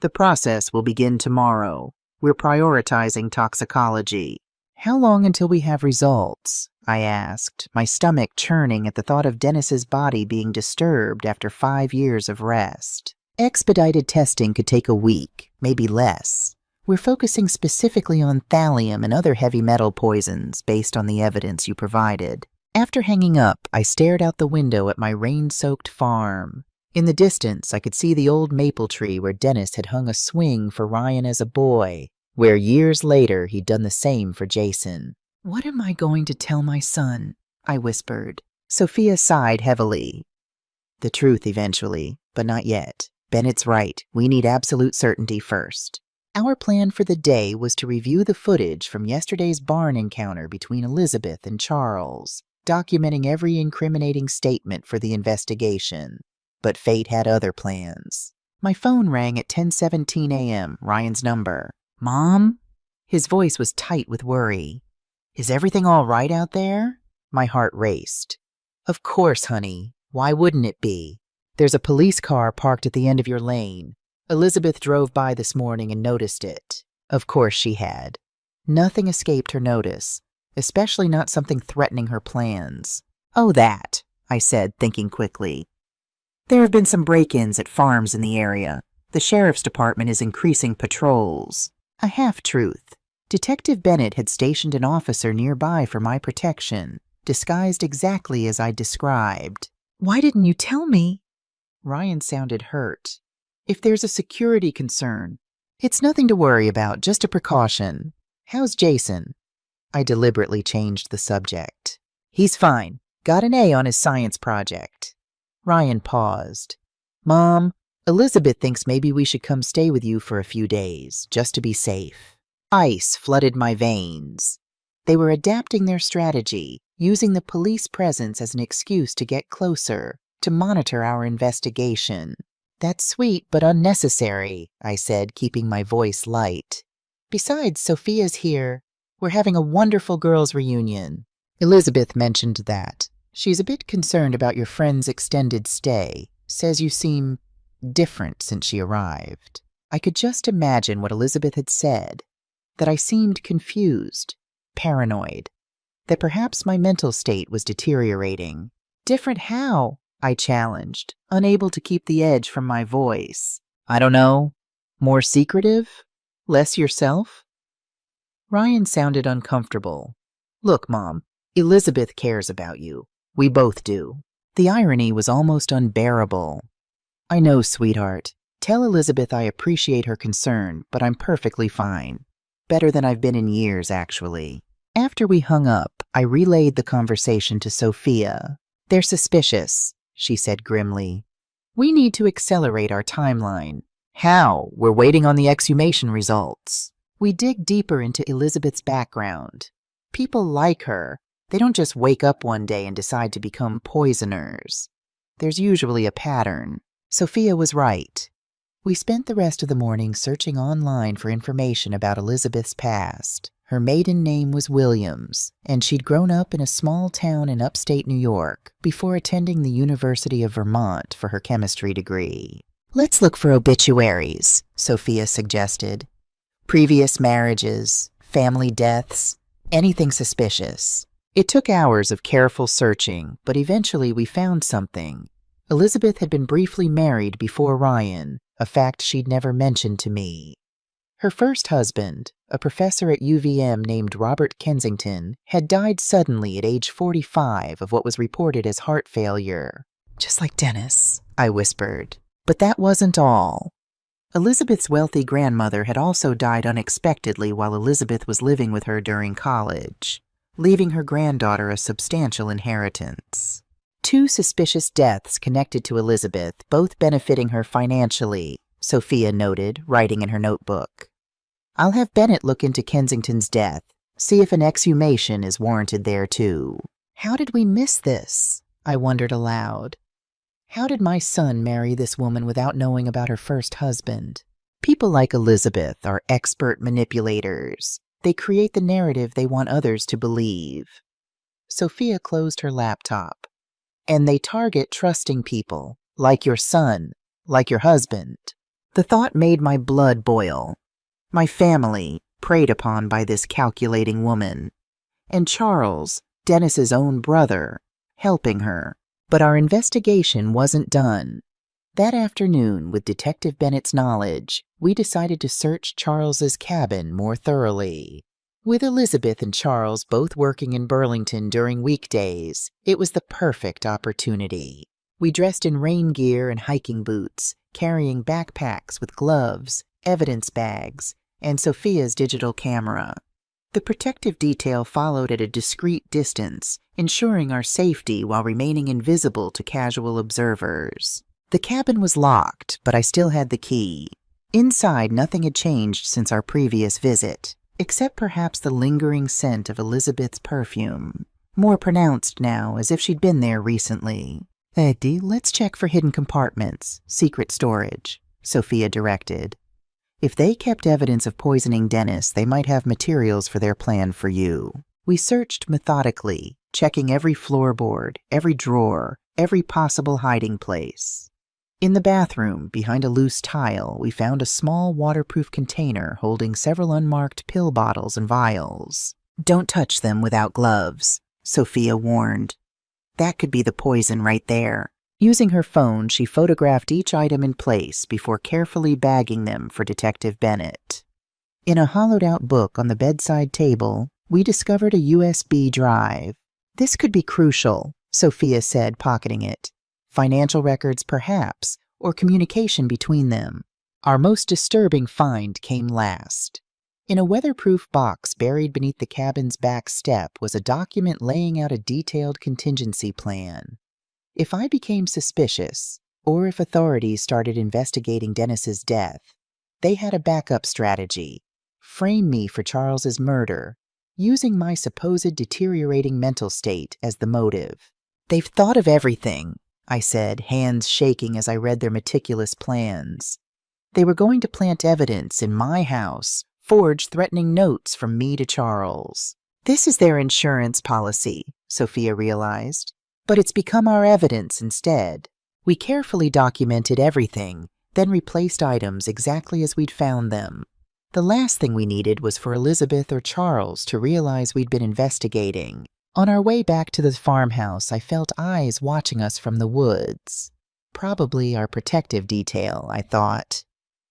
"The process will begin tomorrow. We're prioritizing toxicology." "How long until we have results?" I asked, my stomach churning at the thought of Dennis's body being disturbed after 5 years of rest. "Expedited testing could take a week, maybe less. We're focusing specifically on thallium and other heavy metal poisons based on the evidence you provided." After hanging up, I stared out the window at my rain-soaked farm. In the distance, I could see the old maple tree where Dennis had hung a swing for Ryan as a boy, where years later he'd done the same for Jason. "What am I going to tell my son?" I whispered. Sophia sighed heavily. "The truth eventually, but not yet. Bennett's right. We need absolute certainty first." Our plan for the day was to review the footage from yesterday's barn encounter between Elizabeth and Charles, documenting every incriminating statement for the investigation. But fate had other plans. My phone rang at 10:17 a.m., Ryan's number. "Mom?" His voice was tight with worry. "Is everything all right out there?" My heart raced. "Of course, honey. Why wouldn't it be? There's a police car parked at the end of your lane. Elizabeth drove by this morning and noticed it." Of course she had. Nothing escaped her notice. especially not something threatening her plans. Oh, that, I said, thinking quickly. There have been some break-ins at farms in the area. The sheriff's department is increasing patrols. A half-truth. Detective Bennett had stationed an officer nearby for my protection, disguised exactly as I described. Why didn't you tell me? Ryan sounded hurt. If there's a security concern, it's nothing to worry about, just a precaution. How's Jason? I deliberately changed the subject. He's fine. Got an A on his science project. Ryan paused. Mom, Elizabeth thinks maybe we should come stay with you for a few days, just to be safe. Ice flooded my veins. They were adapting their strategy, using the police presence as an excuse to get closer, to monitor our investigation. That's sweet but unnecessary, I said, keeping my voice light. Besides, Sophia's here. We're having a wonderful girls' reunion. Elizabeth mentioned that. She's a bit concerned about your friend's extended stay. Says you seem different since she arrived. I could just imagine what Elizabeth had said. That I seemed confused, paranoid. That perhaps my mental state was deteriorating. Different how? I challenged, unable to keep the edge from my voice. I don't know. More secretive? Less yourself? Ryan sounded uncomfortable. Look, Mom, Elizabeth cares about you. We both do. The irony was almost unbearable. I know, sweetheart. Tell Elizabeth I appreciate her concern, but I'm perfectly fine. Better than I've been in years, actually. After we hung up, I relayed the conversation to Sophia. They're suspicious, she said grimly. We need to accelerate our timeline. How? We're waiting on the exhumation results. We dig deeper into Elizabeth's background. People like her. They don't just wake up one day and decide to become poisoners. There's usually a pattern. Sophia was right. We spent the rest of the morning searching online for information about Elizabeth's past. Her maiden name was Williams, and she'd grown up in a small town in upstate New York before attending the University of Vermont for her chemistry degree. Let's look for obituaries, Sophia suggested. Previous marriages, family deaths, anything suspicious. It took hours of careful searching, but eventually we found something. Elizabeth had been briefly married before Ryan, a fact she'd never mentioned to me. Her first husband, a professor at UVM named Robert Kensington, had died suddenly at age 45 of what was reported as heart failure. Just like Dennis, I whispered. But that wasn't all. Elizabeth's wealthy grandmother had also died unexpectedly while Elizabeth was living with her during college, leaving her granddaughter a substantial inheritance. 2 suspicious deaths connected to Elizabeth, both benefiting her financially, Sophia noted, writing in her notebook. I'll have Bennett look into Kensington's death, see if an exhumation is warranted there too. How did we miss this? I wondered aloud. How did my son marry this woman without knowing about her first husband? People like Elizabeth are expert manipulators. They create the narrative they want others to believe. Sophia closed her laptop. And they target trusting people, like your son, like your husband. The thought made my blood boil. My family, preyed upon by this calculating woman. And Charles, Dennis's own brother, helping her. But our investigation wasn't done. That afternoon, with Detective Bennett's knowledge, we decided to search Charles's cabin more thoroughly. With Elizabeth and Charles both working in Burlington during weekdays, it was the perfect opportunity. We dressed in rain gear and hiking boots, carrying backpacks with gloves, evidence bags, and Sophia's digital camera. The protective detail followed at a discreet distance, ensuring our safety while remaining invisible to casual observers. The cabin was locked, but I still had the key. Inside, nothing had changed since our previous visit, except perhaps the lingering scent of Elizabeth's perfume, more pronounced now, as if she'd been there recently. Eddie, let's check for hidden compartments, secret storage, Sophia directed. If they kept evidence of poisoning Dennis, they might have materials for their plan for you. We searched methodically, checking every floorboard, every drawer, every possible hiding place. In the bathroom, behind a loose tile, we found a small waterproof container holding several unmarked pill bottles and vials. Don't touch them without gloves, Sophia warned. That could be the poison right there. Using her phone, she photographed each item in place before carefully bagging them for Detective Bennett. In a hollowed-out book on the bedside table, we discovered a USB drive. This could be crucial, Sophia said, pocketing it. Financial records, perhaps, or communication between them. Our most disturbing find came last. In a weatherproof box buried beneath the cabin's back step was a document laying out a detailed contingency plan. If I became suspicious, or if authorities started investigating Dennis's death, they had a backup strategy: frame me for Charles's murder, using my supposed deteriorating mental state as the motive. They've thought of everything, I said, hands shaking as I read their meticulous plans. They were going to plant evidence in my house, forge threatening notes from me to Charles. This is their insurance policy, Sophia realized, but it's become our evidence instead. We carefully documented everything, then replaced items exactly as we'd found them. The last thing we needed was for Elizabeth or Charles to realize we'd been investigating. On our way back to the farmhouse, I felt eyes watching us from the woods. Probably our protective detail, I thought.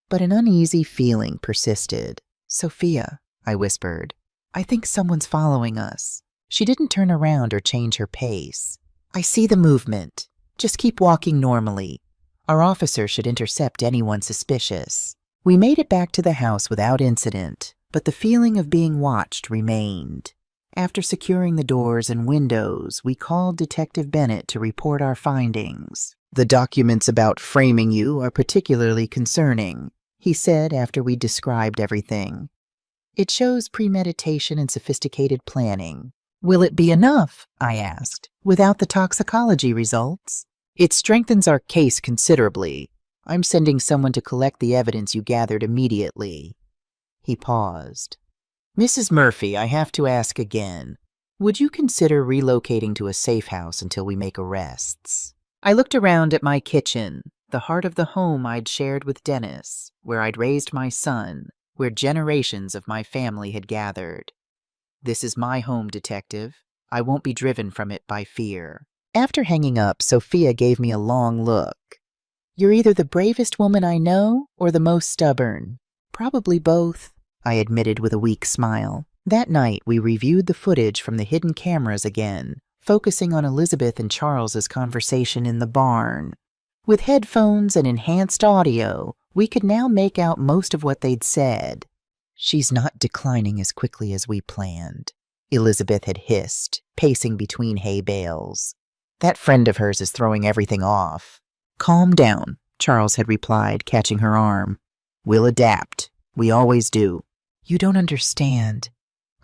But an uneasy feeling persisted. Sophia, I whispered, I think someone's following us. She didn't turn around or change her pace. I see the movement. Just keep walking normally. Our officer should intercept anyone suspicious. We made it back to the house without incident, but the feeling of being watched remained. After securing the doors and windows, we called Detective Bennett to report our findings. The documents about framing you are particularly concerning, he said after we described everything. It shows premeditation and sophisticated planning. Will it be enough? I asked, without the toxicology results? It strengthens our case considerably. I'm sending someone to collect the evidence you gathered immediately. He paused. Mrs. Murphy, I have to ask again. Would you consider relocating to a safe house until we make arrests? I looked around at my kitchen, the heart of the home I'd shared with Dennis, where I'd raised my son, where generations of my family had gathered. This is my home, Detective. I won't be driven from it by fear. After hanging up, Sophia gave me a long look. You're either the bravest woman I know or the most stubborn. Probably both, I admitted with a weak smile. That night, we reviewed the footage from the hidden cameras again, focusing on Elizabeth and Charles's conversation in the barn. With headphones and enhanced audio, we could now make out most of what they'd said. She's not declining as quickly as we planned, Elizabeth had hissed, pacing between hay bales. That friend of hers is throwing everything off. Calm down, Charles had replied, catching her arm. We'll adapt. We always do. You don't understand.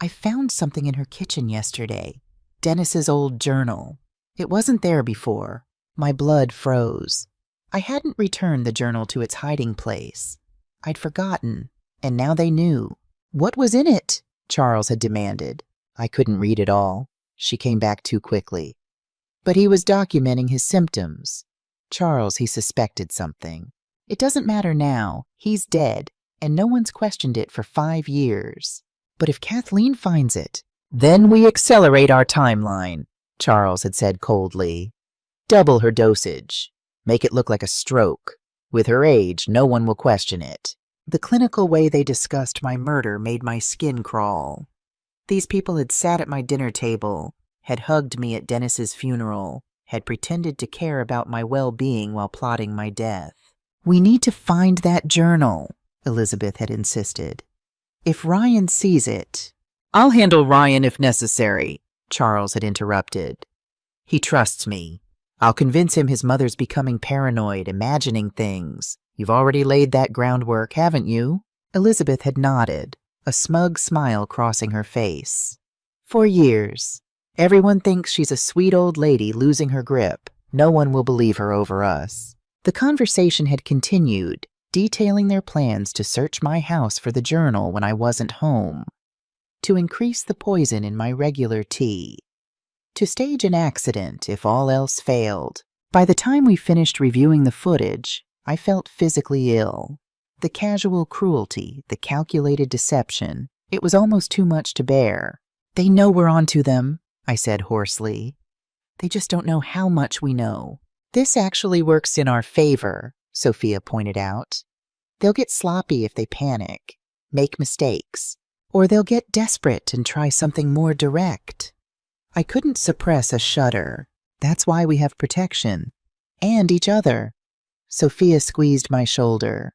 I found something in her kitchen yesterday. Dennis's old journal. It wasn't there before. My blood froze. I hadn't returned the journal to its hiding place. I'd forgotten, and now they knew. What was in it? Charles had demanded. I couldn't read it all. She came back too quickly. But he was documenting his symptoms. Charles, he suspected something. It doesn't matter now. He's dead, and no one's questioned it for 5 years. But if Kathleen finds it, then we accelerate our timeline, Charles had said coldly. Double her dosage. Make it look like a stroke. With her age, no one will question it. The clinical way they discussed my murder made my skin crawl. These people had sat at my dinner table, had hugged me at Dennis's funeral, had pretended to care about my well-being while plotting my death. We need to find that journal, Elizabeth had insisted. If Ryan sees it... I'll handle Ryan if necessary, Charles had interrupted. He trusts me. I'll convince him his mother's becoming paranoid, imagining things. You've already laid that groundwork, haven't you? Elizabeth had nodded, a smug smile crossing her face. For years. Everyone thinks she's a sweet old lady losing her grip. No one will believe her over us. The conversation had continued, detailing their plans to search my house for the journal when I wasn't home, to increase the poison in my regular tea, to stage an accident if all else failed. By the time we finished reviewing the footage, I felt physically ill. The casual cruelty, the calculated deception, it was almost too much to bear. They know we're onto them, I said hoarsely. They just don't know how much we know. This actually works in our favor, Sophia pointed out. They'll get sloppy if they panic, make mistakes, or they'll get desperate and try something more direct. I couldn't suppress a shudder. That's why we have protection. And each other. Sophia squeezed my shoulder.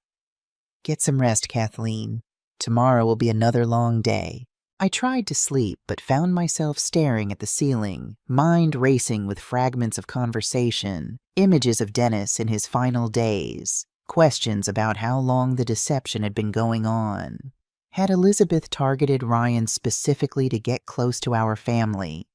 Get some rest, Kathleen. Tomorrow will be another long day. I tried to sleep, but found myself staring at the ceiling, mind racing with fragments of conversation, images of Dennis in his final days, questions about how long the deception had been going on. Had Elizabeth targeted Ryan specifically to get close to our family?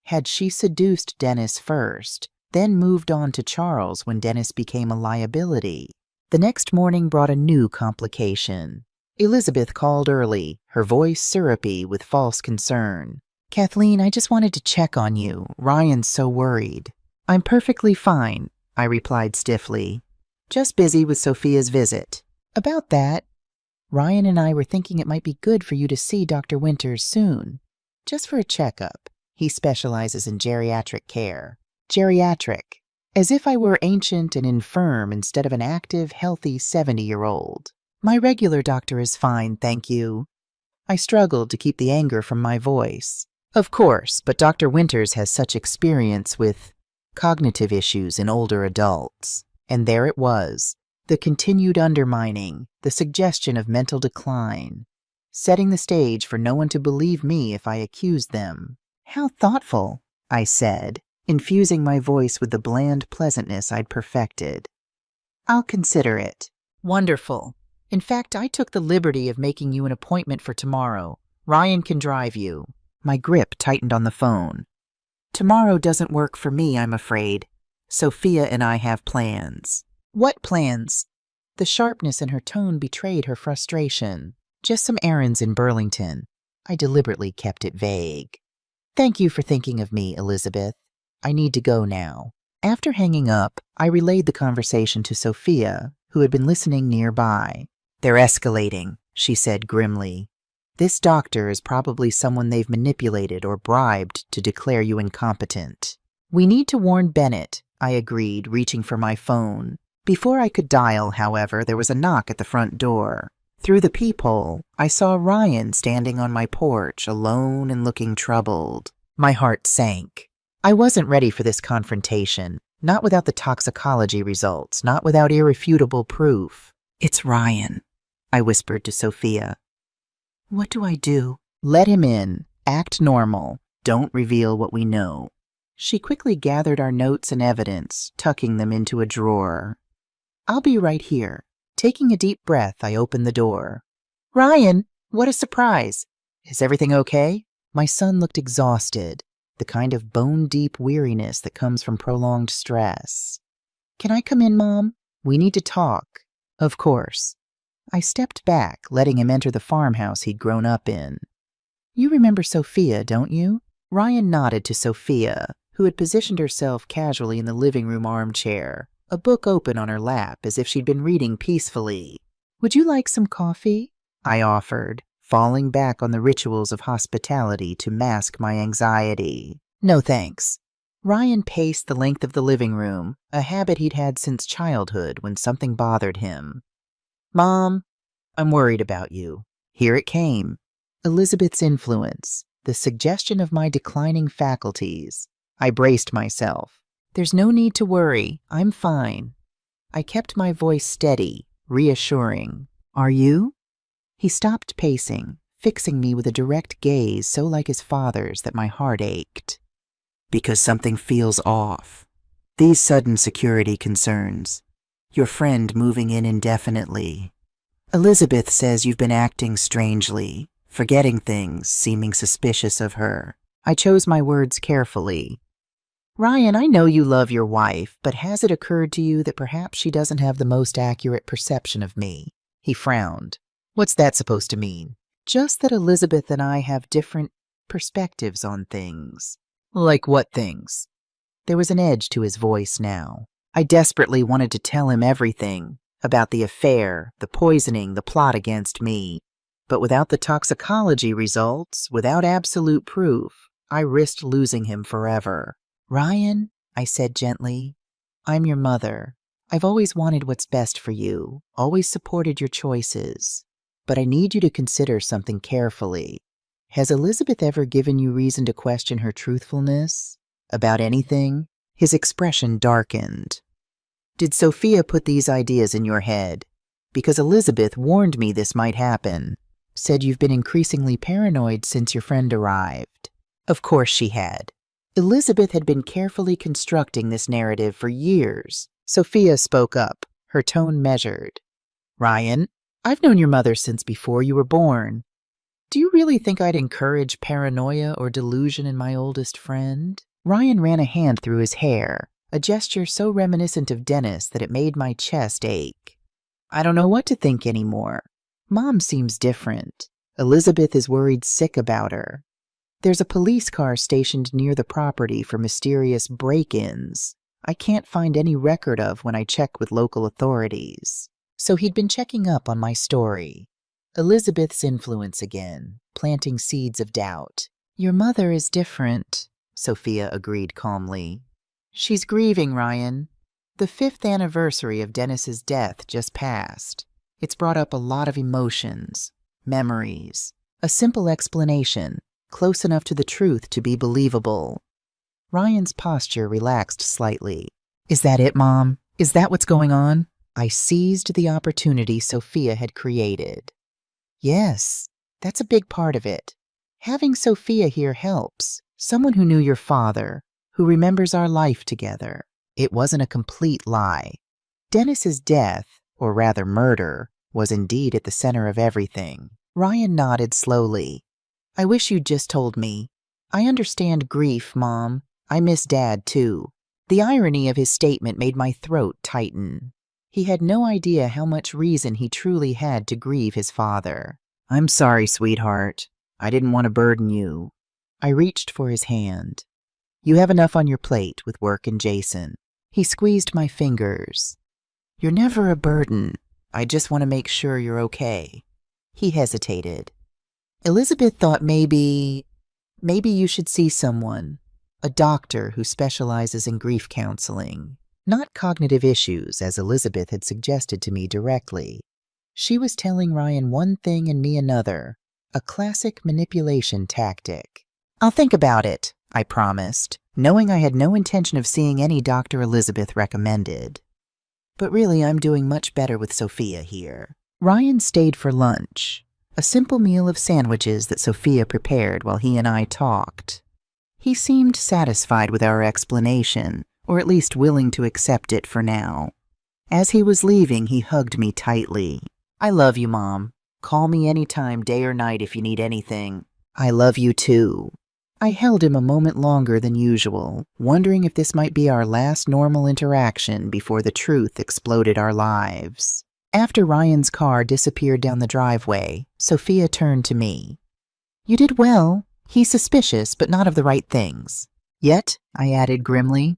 Had she seduced Dennis first, then moved on to Charles when Dennis became a liability? The next morning brought a new complication. Elizabeth called early, her voice syrupy with false concern. Kathleen, I just wanted to check on you. Ryan's so worried. I'm perfectly fine, I replied stiffly. Just busy with Sophia's visit. About that, Ryan and I were thinking it might be good for you to see Dr. Winters soon. Just for a checkup. He specializes in geriatric care. Geriatric. As if I were ancient and infirm instead of an active, healthy 70-year-old. My regular doctor is fine, thank you. I struggled to keep the anger from my voice. Of course, but Dr. Winters has such experience with cognitive issues in older adults. And there it was, the continued undermining, the suggestion of mental decline, setting the stage for no one to believe me if I accused them. How thoughtful, I said, infusing my voice with the bland pleasantness I'd perfected. I'll consider it. Wonderful. In fact, I took the liberty of making you an appointment for tomorrow. Ryan can drive you. My grip tightened on the phone. Tomorrow doesn't work for me, I'm afraid. Sophia and I have plans. What plans? The sharpness in her tone betrayed her frustration. Just some errands in Burlington. I deliberately kept it vague. Thank you for thinking of me, Elizabeth. I need to go now. After hanging up, I relayed the conversation to Sophia, who had been listening nearby. They're escalating, she said grimly. This doctor is probably someone they've manipulated or bribed to declare you incompetent. We need to warn Bennett, I agreed, reaching for my phone. Before I could dial, however, there was a knock at the front door. Through the peephole, I saw Ryan standing on my porch, alone and looking troubled. My heart sank. I wasn't ready for this confrontation, not without the toxicology results, not without irrefutable proof. It's Ryan, I whispered to Sophia. What do I do? Let him in. Act normal. Don't reveal what we know. She quickly gathered our notes and evidence, tucking them into a drawer. I'll be right here. Taking a deep breath, I opened the door. Ryan, what a surprise. Is everything okay? My son looked exhausted, the kind of bone-deep weariness that comes from prolonged stress. Can I come in, Mom? We need to talk. Of course. I stepped back, letting him enter the farmhouse he'd grown up in. You remember Sophia, don't you? Ryan nodded to Sophia, who had positioned herself casually in the living room armchair, a book open on her lap as if she'd been reading peacefully. Would you like some coffee? I offered, falling back on the rituals of hospitality to mask my anxiety. No thanks. Ryan paced the length of the living room, a habit he'd had since childhood when something bothered him. Mom, I'm worried about you. Here it came. Elizabeth's influence, the suggestion of my declining faculties. I braced myself. There's no need to worry. I'm fine. I kept my voice steady, reassuring. Are you? He stopped pacing, fixing me with a direct gaze so like his father's that my heart ached. Because something feels off. These sudden security concerns. Your friend moving in indefinitely. Elizabeth says you've been acting strangely, forgetting things, seeming suspicious of her. I chose my words carefully. Ryan, I know you love your wife, but has it occurred to you that perhaps she doesn't have the most accurate perception of me? He frowned. What's that supposed to mean? Just that Elizabeth and I have different perspectives on things. Like what things? There was an edge to his voice now. I desperately wanted to tell him everything about the affair, the poisoning, the plot against me. But without the toxicology results, without absolute proof, I risked losing him forever. Ryan, I said gently, I'm your mother. I've always wanted what's best for you, always supported your choices. But I need you to consider something carefully. Has Elizabeth ever given you reason to question her truthfulness? About anything? His expression darkened. Did Sophia put these ideas in your head? Because Elizabeth warned me this might happen. Said you've been increasingly paranoid since your friend arrived. Of course she had. Elizabeth had been carefully constructing this narrative for years. Sophia spoke up, her tone measured. Ryan, I've known your mother since before you were born. Do you really think I'd encourage paranoia or delusion in my oldest friend? Ryan ran a hand through his hair, a gesture so reminiscent of Dennis that it made my chest ache. I don't know what to think anymore. Mom seems different. Elizabeth is worried sick about her. There's a police car stationed near the property for mysterious break-ins I can't find any record of when I check with local authorities. So he'd been checking up on my story. Elizabeth's influence again, planting seeds of doubt. Your mother is different, Sophia agreed calmly. She's grieving, Ryan. The 5th anniversary of Dennis's death just passed. It's brought up a lot of emotions, memories, a simple explanation, close enough to the truth to be believable. Ryan's posture relaxed slightly. Is that it, Mom? Is that what's going on? I seized the opportunity Sophia had created. Yes, that's a big part of it. Having Sophia here helps. Someone who knew your father, who remembers our life together. It wasn't a complete lie. Dennis's death, or rather murder, was indeed at the center of everything. Ryan nodded slowly. I wish you'd just told me. I understand grief, Mom. I miss Dad, too. The irony of his statement made my throat tighten. He had no idea how much reason he truly had to grieve his father. I'm sorry, sweetheart. I didn't want to burden you. I reached for his hand. You have enough on your plate with work and Jason. He squeezed my fingers. You're never a burden. I just want to make sure you're okay. He hesitated. Elizabeth thought maybe you should see someone. A doctor who specializes in grief counseling. Not cognitive issues, as Elizabeth had suggested to me directly. She was telling Ryan one thing and me another. A classic manipulation tactic. I'll think about it, I promised, knowing I had no intention of seeing any doctor Elizabeth recommended. But really, I'm doing much better with Sophia here. Ryan stayed for lunch. A simple meal of sandwiches that Sophia prepared while he and I talked. He seemed satisfied with our explanation, or at least willing to accept it for now. As he was leaving, he hugged me tightly. I love you, Mom. Call me anytime, day or night, if you need anything. I love you, too. I held him a moment longer than usual, wondering if this might be our last normal interaction before the truth exploded our lives. After Ryan's car disappeared down the driveway, Sophia turned to me. You did well. He's suspicious, but not of the right things. Yet, I added grimly.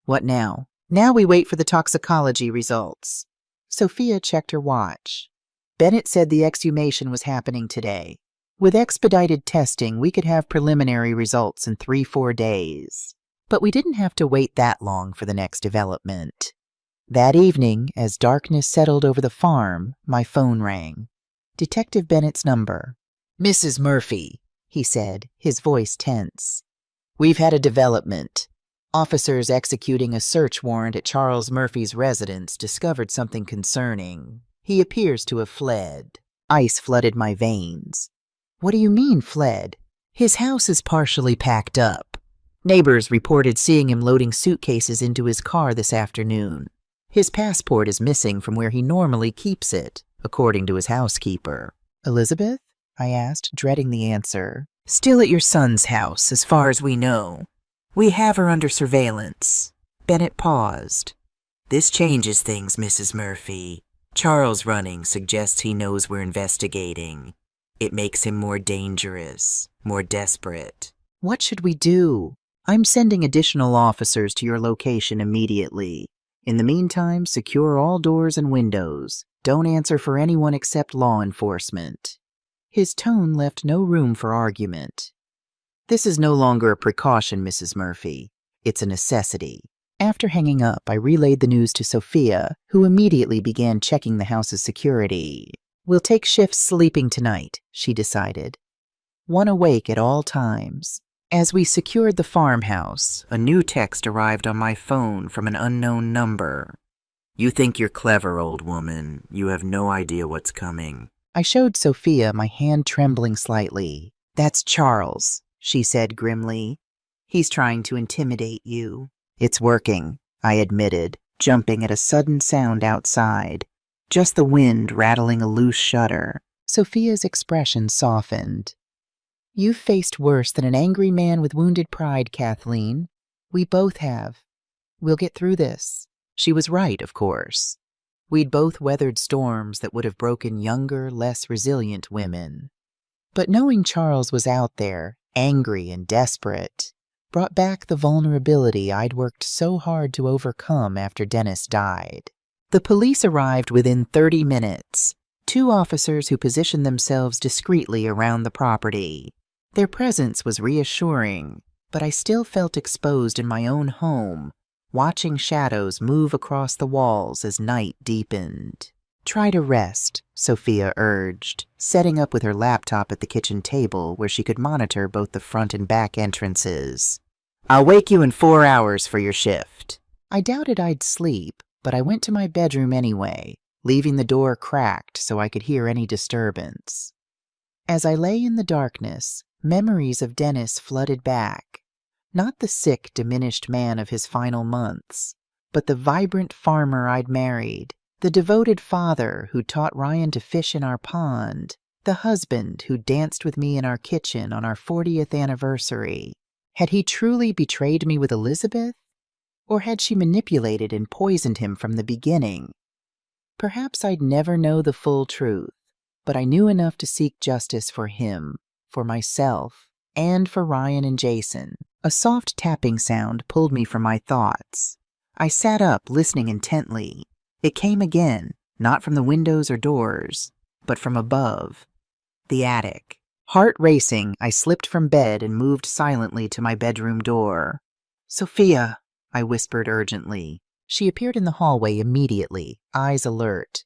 What now? Now we wait for the toxicology results. Sophia checked her watch. Bennett said the exhumation was happening today. With expedited testing, we could have preliminary results in 3-4 days. But we didn't have to wait that long for the next development. That evening, as darkness settled over the farm, my phone rang. Detective Bennett's number. Mrs. Murphy, he said, his voice tense. We've had a development. Officers executing a search warrant at Charles Murphy's residence discovered something concerning. He appears to have fled. Ice flooded my veins. What do you mean, fled? His house is partially packed up. Neighbors reported seeing him loading suitcases into his car this afternoon. His passport is missing from where he normally keeps it, according to his housekeeper. Elizabeth? I asked, dreading the answer. Still at your son's house, as far as we know. We have her under surveillance. Bennett paused. This changes things, Mrs. Murphy. Charles running suggests he knows we're investigating. It makes him more dangerous, more desperate. What should we do? I'm sending additional officers to your location immediately. In the meantime, secure all doors and windows. Don't answer for anyone except law enforcement. His tone left no room for argument. "This is no longer a precaution, Mrs. Murphy. It's a necessity." After hanging up, I relayed the news to Sophia, who immediately began checking the house's security. "We'll take shifts sleeping tonight," she decided. "One awake at all times." As we secured the farmhouse, a new text arrived on my phone from an unknown number. "You think you're clever, old woman. You have no idea what's coming." I showed Sophia, my hand trembling slightly. "That's Charles," she said grimly. "He's trying to intimidate you." "It's working," I admitted, jumping at a sudden sound outside. Just the wind rattling a loose shutter. Sophia's expression softened. "You've faced worse than an angry man with wounded pride, Kathleen. We both have. We'll get through this." She was right, of course. We'd both weathered storms that would have broken younger, less resilient women. But knowing Charles was out there, angry and desperate, brought back the vulnerability I'd worked so hard to overcome after Dennis died. The police arrived within 30 minutes, 2 officers who positioned themselves discreetly around the property. Their presence was reassuring, but I still felt exposed in my own home, watching shadows move across the walls as night deepened. "Try to rest," Sophia urged, setting up with her laptop at the kitchen table where she could monitor both the front and back entrances. "I'll wake you in 4 hours for your shift." I doubted I'd sleep, but I went to my bedroom anyway, leaving the door cracked so I could hear any disturbance. As I lay in the darkness, memories of Dennis flooded back. Not the sick, diminished man of his final months, but the vibrant farmer I'd married, the devoted father who taught Ryan to fish in our pond, the husband who danced with me in our kitchen on our 40th anniversary. Had he truly betrayed me with Elizabeth? Or had she manipulated and poisoned him from the beginning? Perhaps I'd never know the full truth, but I knew enough to seek justice for him, for myself, and for Ryan and Jason. A soft tapping sound pulled me from my thoughts. I sat up, listening intently. It came again, not from the windows or doors, but from above. The attic. Heart racing, I slipped from bed and moved silently to my bedroom door. "Sophia," I whispered urgently. She appeared in the hallway immediately, eyes alert.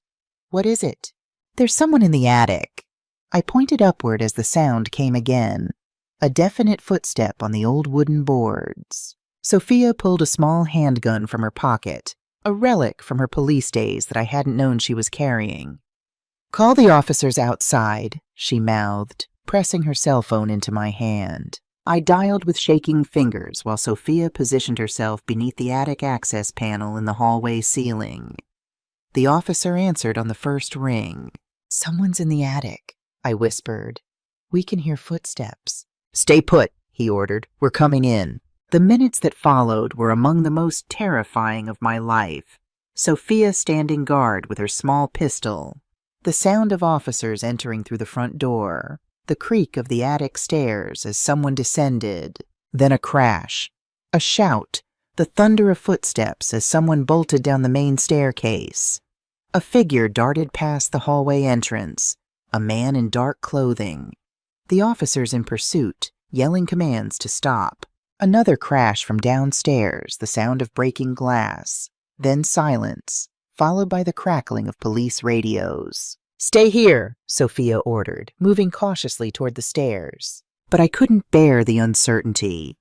"What is it?" "There's someone in the attic." I pointed upward as the sound came again. A definite footstep on the old wooden boards. Sophia pulled a small handgun from her pocket, a relic from her police days that I hadn't known she was carrying. "Call the officers outside," she mouthed, pressing her cell phone into my hand. I dialed with shaking fingers while Sophia positioned herself beneath the attic access panel in the hallway ceiling. The officer answered on the first ring. "Someone's in the attic," I whispered. "We can hear footsteps." "Stay put," he ordered. "We're coming in." The minutes that followed were among the most terrifying of my life. Sophia standing guard with her small pistol. The sound of officers entering through the front door. The creak of the attic stairs as someone descended. Then a crash. A shout. The thunder of footsteps as someone bolted down the main staircase. A figure darted past the hallway entrance. A man in dark clothing. The officers in pursuit, yelling commands to stop. Another crash from downstairs, the sound of breaking glass. Then silence, followed by the crackling of police radios. "Stay here," Sophia ordered, moving cautiously toward the stairs. But I couldn't bear the uncertainty.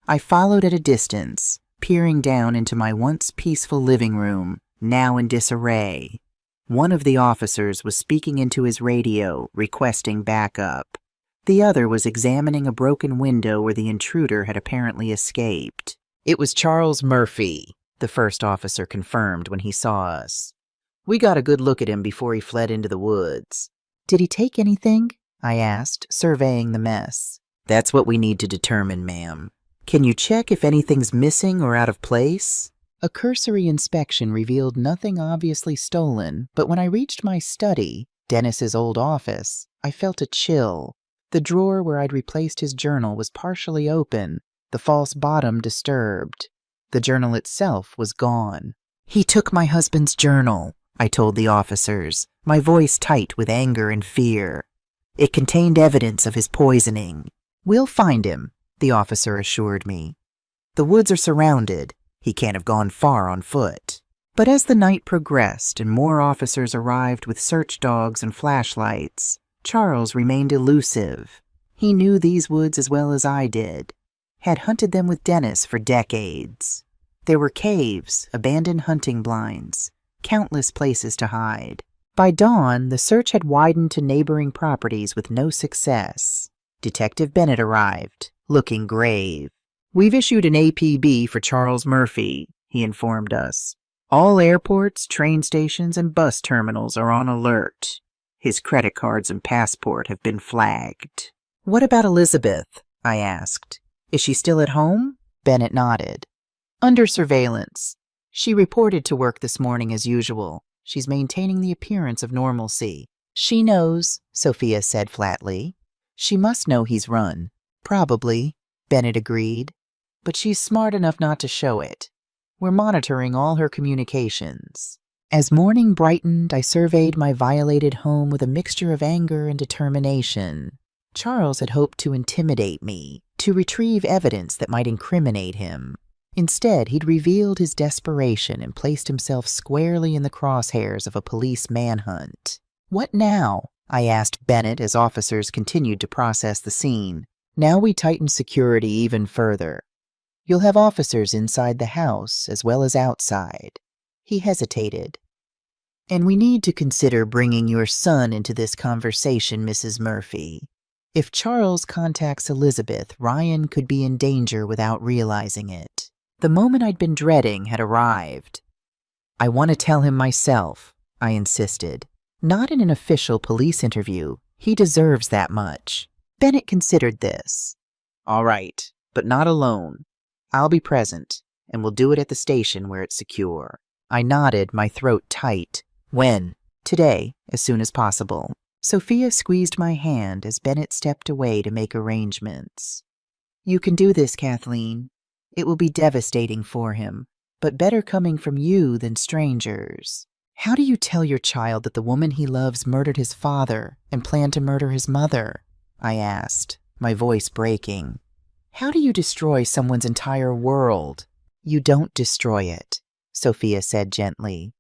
I followed at a distance, peering down into my once peaceful living room, now in disarray. One of the officers was speaking into his radio, requesting backup. The other was examining a broken window where the intruder had apparently escaped. "It was Charles Murphy," the first officer confirmed when he saw us. "We got a good look at him before he fled into the woods." "Did he take anything?" I asked, surveying the mess. "That's what we need to determine, ma'am. Can you check if anything's missing or out of place?" A cursory inspection revealed nothing obviously stolen, but when I reached my study, Dennis's old office, I felt a chill. The drawer where I'd replaced his journal was partially open, the false bottom disturbed. The journal itself was gone. "He took my husband's journal," I told the officers, my voice tight with anger and fear. It contained evidence of his poisoning. We'll find him, the officer assured me. The woods are surrounded. He can't have gone far on foot. But as the night progressed and more officers arrived with search dogs and flashlights, Charles remained elusive. He knew these woods as well as I did, had hunted them with Dennis for decades. There were caves, abandoned hunting blinds, countless places to hide. By dawn, the search had widened to neighboring properties with no success. Detective Bennett arrived, looking grave. "We've issued an APB for Charles Murphy," he informed us. "All airports, train stations, and bus terminals are on alert. His credit cards and passport have been flagged." "What about Elizabeth?" I asked. "Is she still at home?" Bennett nodded. "Under surveillance. She reported to work this morning as usual. She's maintaining the appearance of normalcy." "She knows," Sophia said flatly. "She must know he's run." "Probably," Bennett agreed. "But she's smart enough not to show it. We're monitoring all her communications." As morning brightened, I surveyed my violated home with a mixture of anger and determination. Charles had hoped to intimidate me, to retrieve evidence that might incriminate him. Instead, he'd revealed his desperation and placed himself squarely in the crosshairs of a police manhunt. "What now?" I asked Bennett as officers continued to process the scene. "Now we tighten security even further. You'll have officers inside the house as well as outside." He hesitated. "And we need to consider bringing your son into this conversation, Mrs. Murphy. If Charles contacts Elizabeth, Ryan could be in danger without realizing it." The moment I'd been dreading had arrived. "I want to tell him myself," I insisted. "Not in an official police interview. He deserves that much." Bennett considered this. "All right, but not alone. I'll be present, and we'll do it at the station where it's secure." I nodded, my throat tight. "When?" "Today, as soon as possible." Sophia squeezed my hand as Bennett stepped away to make arrangements. "You can do this, Kathleen. It will be devastating for him, but better coming from you than strangers." "How do you tell your child that the woman he loves murdered his father and planned to murder his mother?" I asked, my voice breaking. "How do you destroy someone's entire world?" "You don't destroy it," Sophia said gently.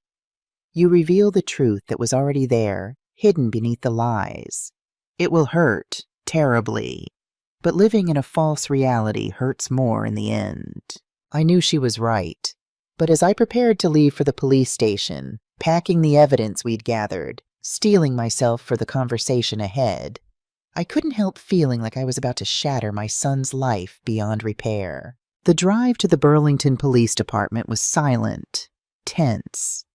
"You reveal the truth that was already there, hidden beneath the lies. It will hurt, terribly, but living in a false reality hurts more in the end." I knew she was right, but as I prepared to leave for the police station, packing the evidence we'd gathered, steeling myself for the conversation ahead, I couldn't help feeling like I was about to shatter my son's life beyond repair. The drive to the Burlington Police Department was silent, tense.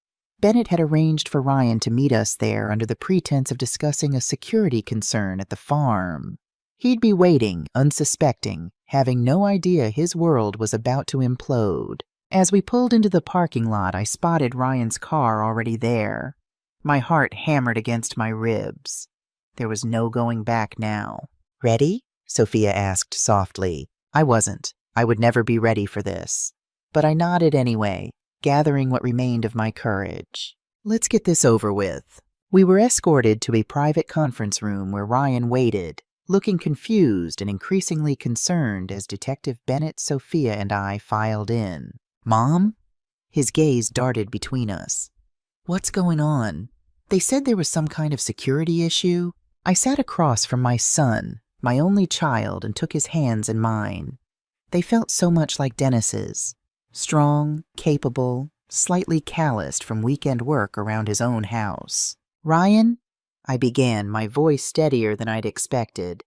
Bennett had arranged for Ryan to meet us there under the pretense of discussing a security concern at the farm. He'd be waiting, unsuspecting, having no idea his world was about to implode. As we pulled into the parking lot, I spotted Ryan's car already there. My heart hammered against my ribs. There was no going back now. "Ready?" Sophia asked softly. I wasn't. I would never be ready for this. But I nodded anyway, gathering what remained of my courage. "Let's get this over with." We were escorted to a private conference room where Ryan waited, looking confused and increasingly concerned as Detective Bennett, Sophia, and I filed in. "Mom?" His gaze darted between us. "What's going on?" "They said there was some kind of security issue." I sat across from my son, my only child, and took his hands in mine. They felt so much like Dennis's. Strong, capable, slightly calloused from weekend work around his own house. "Ryan," I began, my voice steadier than I'd expected.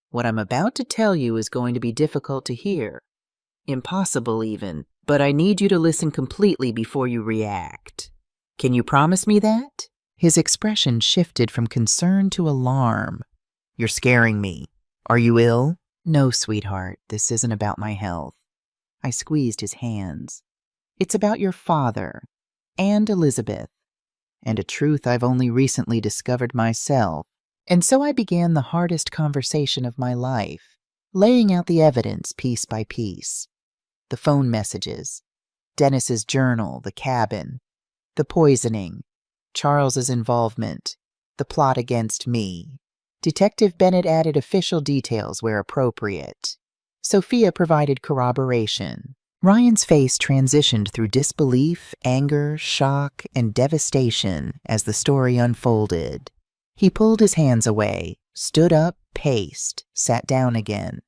"What I'm about to tell you is going to be difficult to hear. Impossible even, but I need you to listen completely before you react. Can you promise me that?" His expression shifted from concern to alarm. "You're scaring me. Are you ill?" "No, sweetheart, this isn't about my health." I squeezed his hands. "It's about your father, and Elizabeth, and a truth I've only recently discovered myself." And so I began the hardest conversation of my life, laying out the evidence piece by piece. The phone messages, Dennis's journal, the cabin, the poisoning, Charles's involvement, the plot against me. Detective Bennett added official details where appropriate. Sophia provided corroboration. Ryan's face transitioned through disbelief, anger, shock, and devastation as the story unfolded. He pulled his hands away, stood up, paced, sat down again,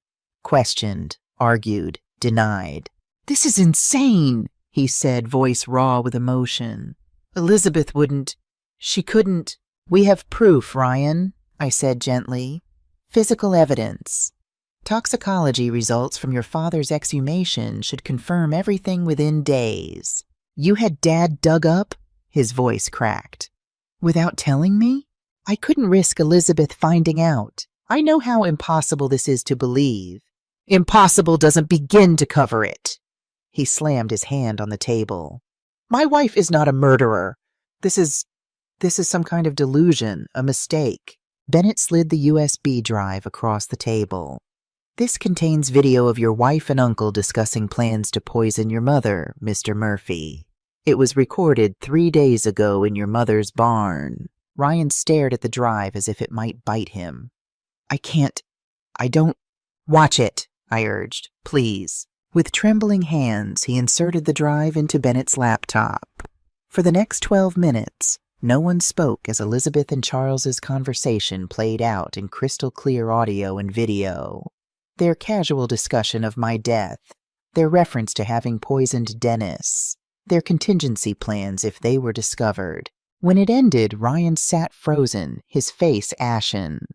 questioned, argued, denied. "This is insane," he said, voice raw with emotion. "Elizabeth wouldn't. She couldn't." "We have proof, Ryan," I said gently. "Physical evidence. Toxicology results from your father's exhumation should confirm everything within days." "You had Dad dug up?" His voice cracked. "Without telling me? I couldn't risk Elizabeth finding out. I know how impossible this is to believe." "Impossible doesn't begin to cover it." He slammed his hand on the table. "My wife is not a murderer. This is some kind of delusion, a mistake." Bennett slid the USB drive across the table. "This contains video of your wife and uncle discussing plans to poison your mother, Mr. Murphy. It was recorded 3 days ago in your mother's barn." Ryan stared at the drive as if it might bite him. I don't. "Watch it," I urged. "Please." With trembling hands, he inserted the drive into Bennett's laptop. For the next 12 minutes, no one spoke as Elizabeth and Charles's conversation played out in crystal clear audio and video. Their casual discussion of my death, their reference to having poisoned Dennis, their contingency plans if they were discovered. When it ended, Ryan sat frozen, his face ashen.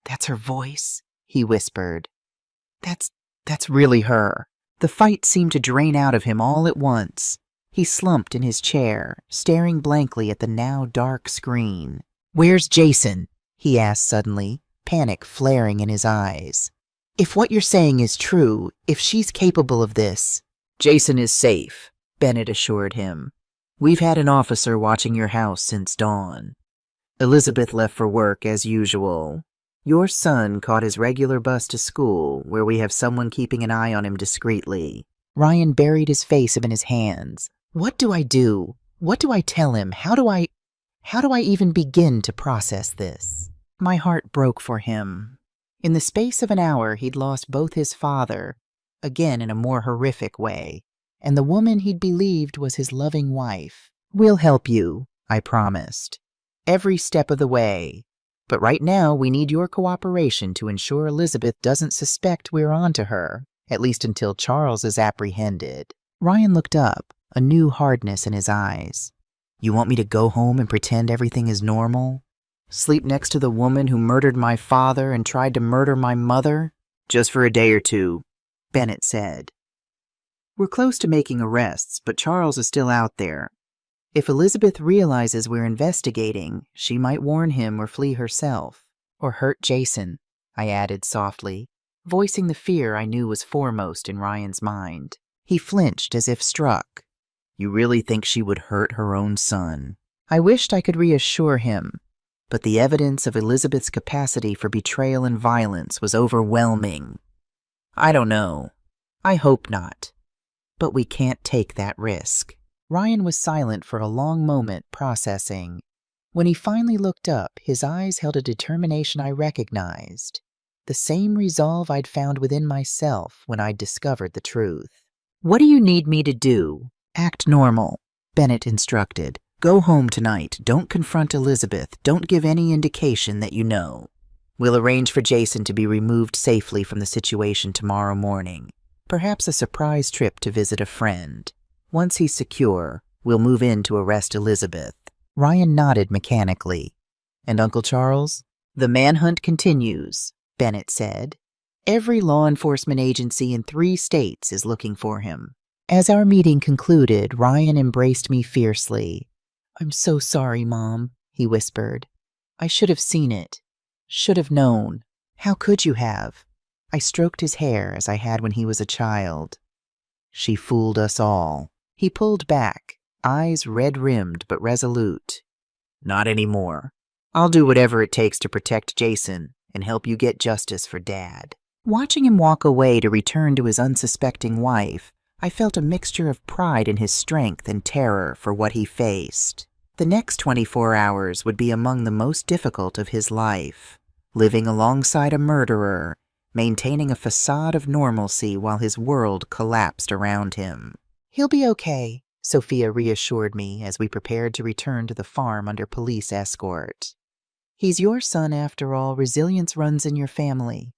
"That's her voice," he whispered. That's really her." The fight seemed to drain out of him all at once. He slumped in his chair, staring blankly at the now dark screen. "Where's Jason?" he asked suddenly, panic flaring in his eyes. "If what you're saying is true, if she's capable of this—" "Jason is safe," Bennett assured him. "We've had an officer watching your house since dawn. Elizabeth left for work as usual. Your son caught his regular bus to school, where we have someone keeping an eye on him discreetly." Ryan buried his face in his hands. "What do I do? What do I tell him? How do I even begin to process this?" My heart broke for him. In the space of an hour, he'd lost both his father, again in a more horrific way, and the woman he'd believed was his loving wife. "We'll help you," I promised. "Every step of the way. But right now, we need your cooperation to ensure Elizabeth doesn't suspect we're onto her, at least until Charles is apprehended." Ryan looked up, a new hardness in his eyes. "You want me to go home and pretend everything is normal? Sleep next to the woman who murdered my father and tried to murder my mother? Just for a day or two," Bennett said. "We're close to making arrests, but Charles is still out there. If Elizabeth realizes we're investigating, she might warn him or flee herself. Or hurt Jason," I added softly, voicing the fear I knew was foremost in Ryan's mind. He flinched as if struck. "You really think she would hurt her own son?" I wished I could reassure him, but the evidence of Elizabeth's capacity for betrayal and violence was overwhelming. "I don't know. I hope not. But we can't take that risk." Ryan was silent for a long moment, processing. When he finally looked up, his eyes held a determination I recognized. The same resolve I'd found within myself when I'd discovered the truth. "What do you need me to do?" "Act normal," Bennett instructed. "Go home tonight. Don't confront Elizabeth. Don't give any indication that you know. We'll arrange for Jason to be removed safely from the situation tomorrow morning. Perhaps a surprise trip to visit a friend. Once he's secure, we'll move in to arrest Elizabeth." Ryan nodded mechanically. "And Uncle Charles?" "The manhunt continues," Bennett said. "Every law enforcement agency in 3 states is looking for him." As our meeting concluded, Ryan embraced me fiercely. "I'm so sorry, Mom," he whispered. "I should have seen it. Should have known." "How could you have?" I stroked his hair as I had when he was a child. "She fooled us all." He pulled back, eyes red-rimmed but resolute. "Not anymore. I'll do whatever it takes to protect Jason and help you get justice for Dad." Watching him walk away to return to his unsuspecting wife, I felt a mixture of pride in his strength and terror for what he faced. The next 24 hours would be among the most difficult of his life. living alongside a murderer, maintaining a facade of normalcy while his world collapsed around him. "He'll be okay," Sophia reassured me as we prepared to return to the farm under police escort. "He's your son after all. Resilience runs in your family."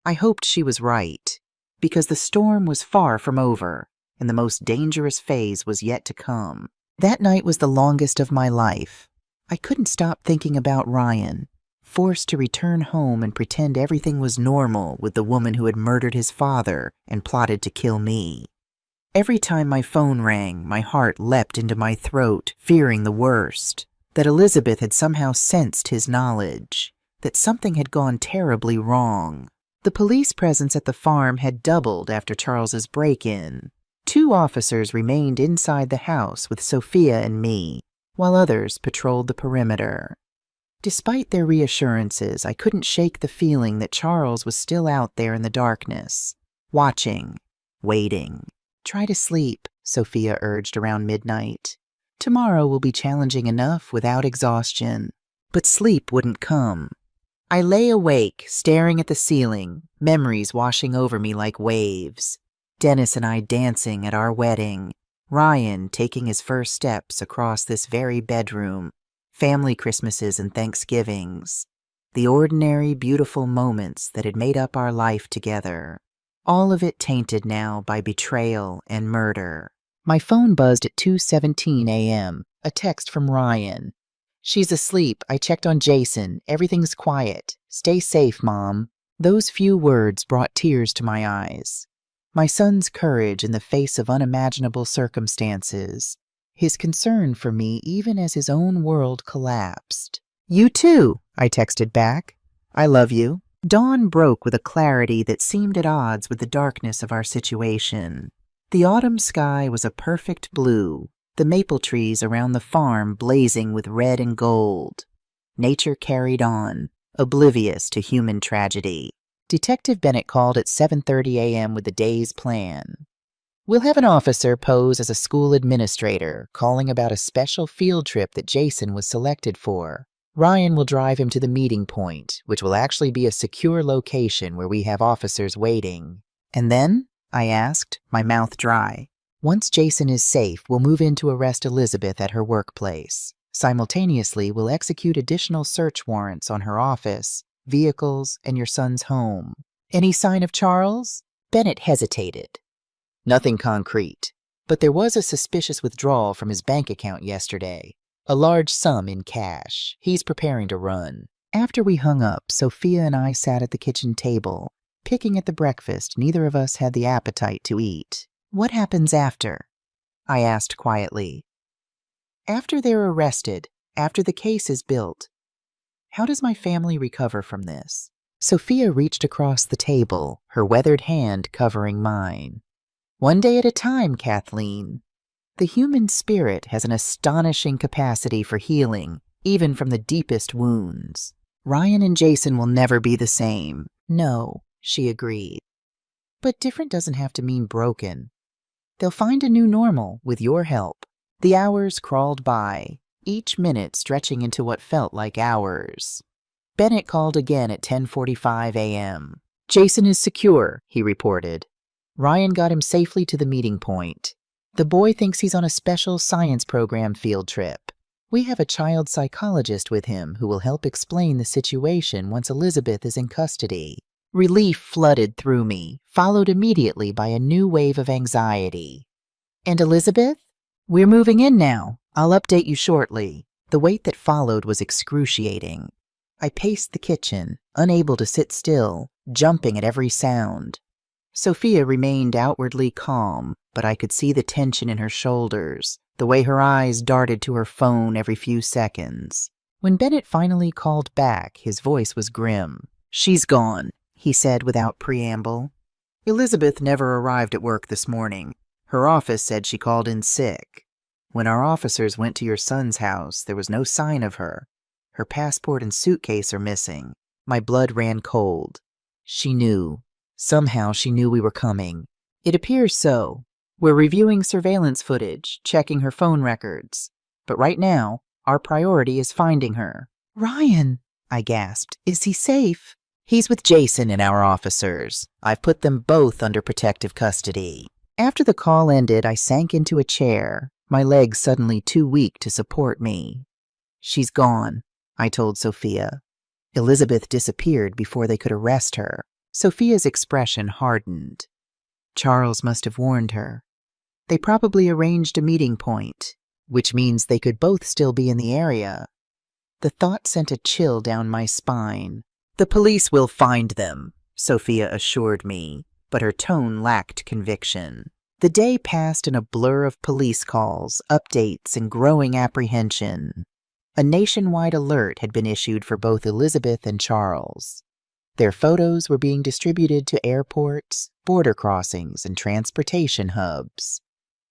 I hoped she was right, because the storm was far from over, and the most dangerous phase was yet to come. That night was the longest of my life. I couldn't stop thinking about Ryan, forced to return home and pretend everything was normal with the woman who had murdered his father and plotted to kill me. Every time my phone rang, my heart leapt into my throat, fearing the worst, that Elizabeth had somehow sensed his knowledge, that something had gone terribly wrong. The police presence at the farm had doubled after Charles's break-in. 2 officers remained inside the house with Sophia and me, while others patrolled the perimeter. Despite their reassurances, I couldn't shake the feeling that Charles was still out there in the darkness, watching, waiting. "Try to sleep," Sophia urged around midnight. "Tomorrow will be challenging enough without exhaustion." But sleep wouldn't come. I lay awake, staring at the ceiling, memories washing over me like waves. Dennis and I dancing at our wedding, Ryan taking his first steps across this very bedroom, family Christmases and Thanksgivings, the ordinary, beautiful moments that had made up our life together. All of it tainted now by betrayal and murder. My phone buzzed at 2:17 a.m., a text from Ryan. "She's asleep. I checked on Jason. Everything's quiet. Stay safe, Mom." Those few words brought tears to my eyes. My son's courage in the face of unimaginable circumstances, his concern for me even as his own world collapsed. "You too," I texted back. "I love you." Dawn broke with a clarity that seemed at odds with the darkness of our situation. The autumn sky was a perfect blue, the maple trees around the farm blazing with red and gold. Nature carried on, oblivious to human tragedy. Detective Bennett called at 7:30 a.m. with the day's plan. "We'll have an officer pose as a school administrator, calling about a special field trip that Jason was selected for. Ryan will drive him to the meeting point, which will actually be a secure location where we have officers waiting." "And then?" I asked, my mouth dry. "Once Jason is safe, we'll move in to arrest Elizabeth at her workplace. Simultaneously, we'll execute additional search warrants on her office, vehicles, and your son's home." "Any sign of Charles?" Bennett hesitated. "Nothing concrete, but there was a suspicious withdrawal from his bank account yesterday. A large sum in cash. He's preparing to run." After we hung up, Sophia and I sat at the kitchen table, picking at the breakfast neither of us had the appetite to eat. "What happens after?" I asked quietly. "After they're arrested, after the case is built, how does my family recover from this?" Sophia reached across the table, her weathered hand covering mine. "One day at a time, Kathleen. The human spirit has an astonishing capacity for healing, even from the deepest wounds. Ryan and Jason will never be the same." "No," she agreed. "But different doesn't have to mean broken. They'll find a new normal with your help." The hours crawled by, each minute stretching into what felt like hours. Bennett called again at 10:45 a.m. "Jason is secure," he reported. "Ryan got him safely to the meeting point. The boy thinks he's on a special science program field trip. We have a child psychologist with him who will help explain the situation once Elizabeth is in custody." Relief flooded through me, followed immediately by a new wave of anxiety. "And Elizabeth?" "We're moving in now. I'll update you shortly." The wait that followed was excruciating. I paced the kitchen, unable to sit still, jumping at every sound. Sophia remained outwardly calm, but I could see the tension in her shoulders, the way her eyes darted to her phone every few seconds. When Bennett finally called back, his voice was grim. "She's gone," he said without preamble. "Elizabeth never arrived at work this morning. Her office said she called in sick. When our officers went to your son's house, there was no sign of her. Her passport and suitcase are missing." My blood ran cold. She knew. Somehow she knew we were coming. "It appears so. We're reviewing surveillance footage, checking her phone records. But right now, our priority is finding her." "Ryan!" I gasped. Is he safe? He's with Jason and our officers. I've put them both under protective custody. After the call ended, I sank into a chair, my legs suddenly too weak to support me. She's gone, I told Sophia. Elizabeth disappeared before they could arrest her. Sophia's expression hardened. Charles must have warned her. They probably arranged a meeting point, which means they could both still be in the area. The thought sent a chill down my spine. The police will find them, Sophia assured me, but her tone lacked conviction. The day passed in a blur of police calls, updates, and growing apprehension. A nationwide alert had been issued for both Elizabeth and Charles. Their photos were being distributed to airports, border crossings, and transportation hubs.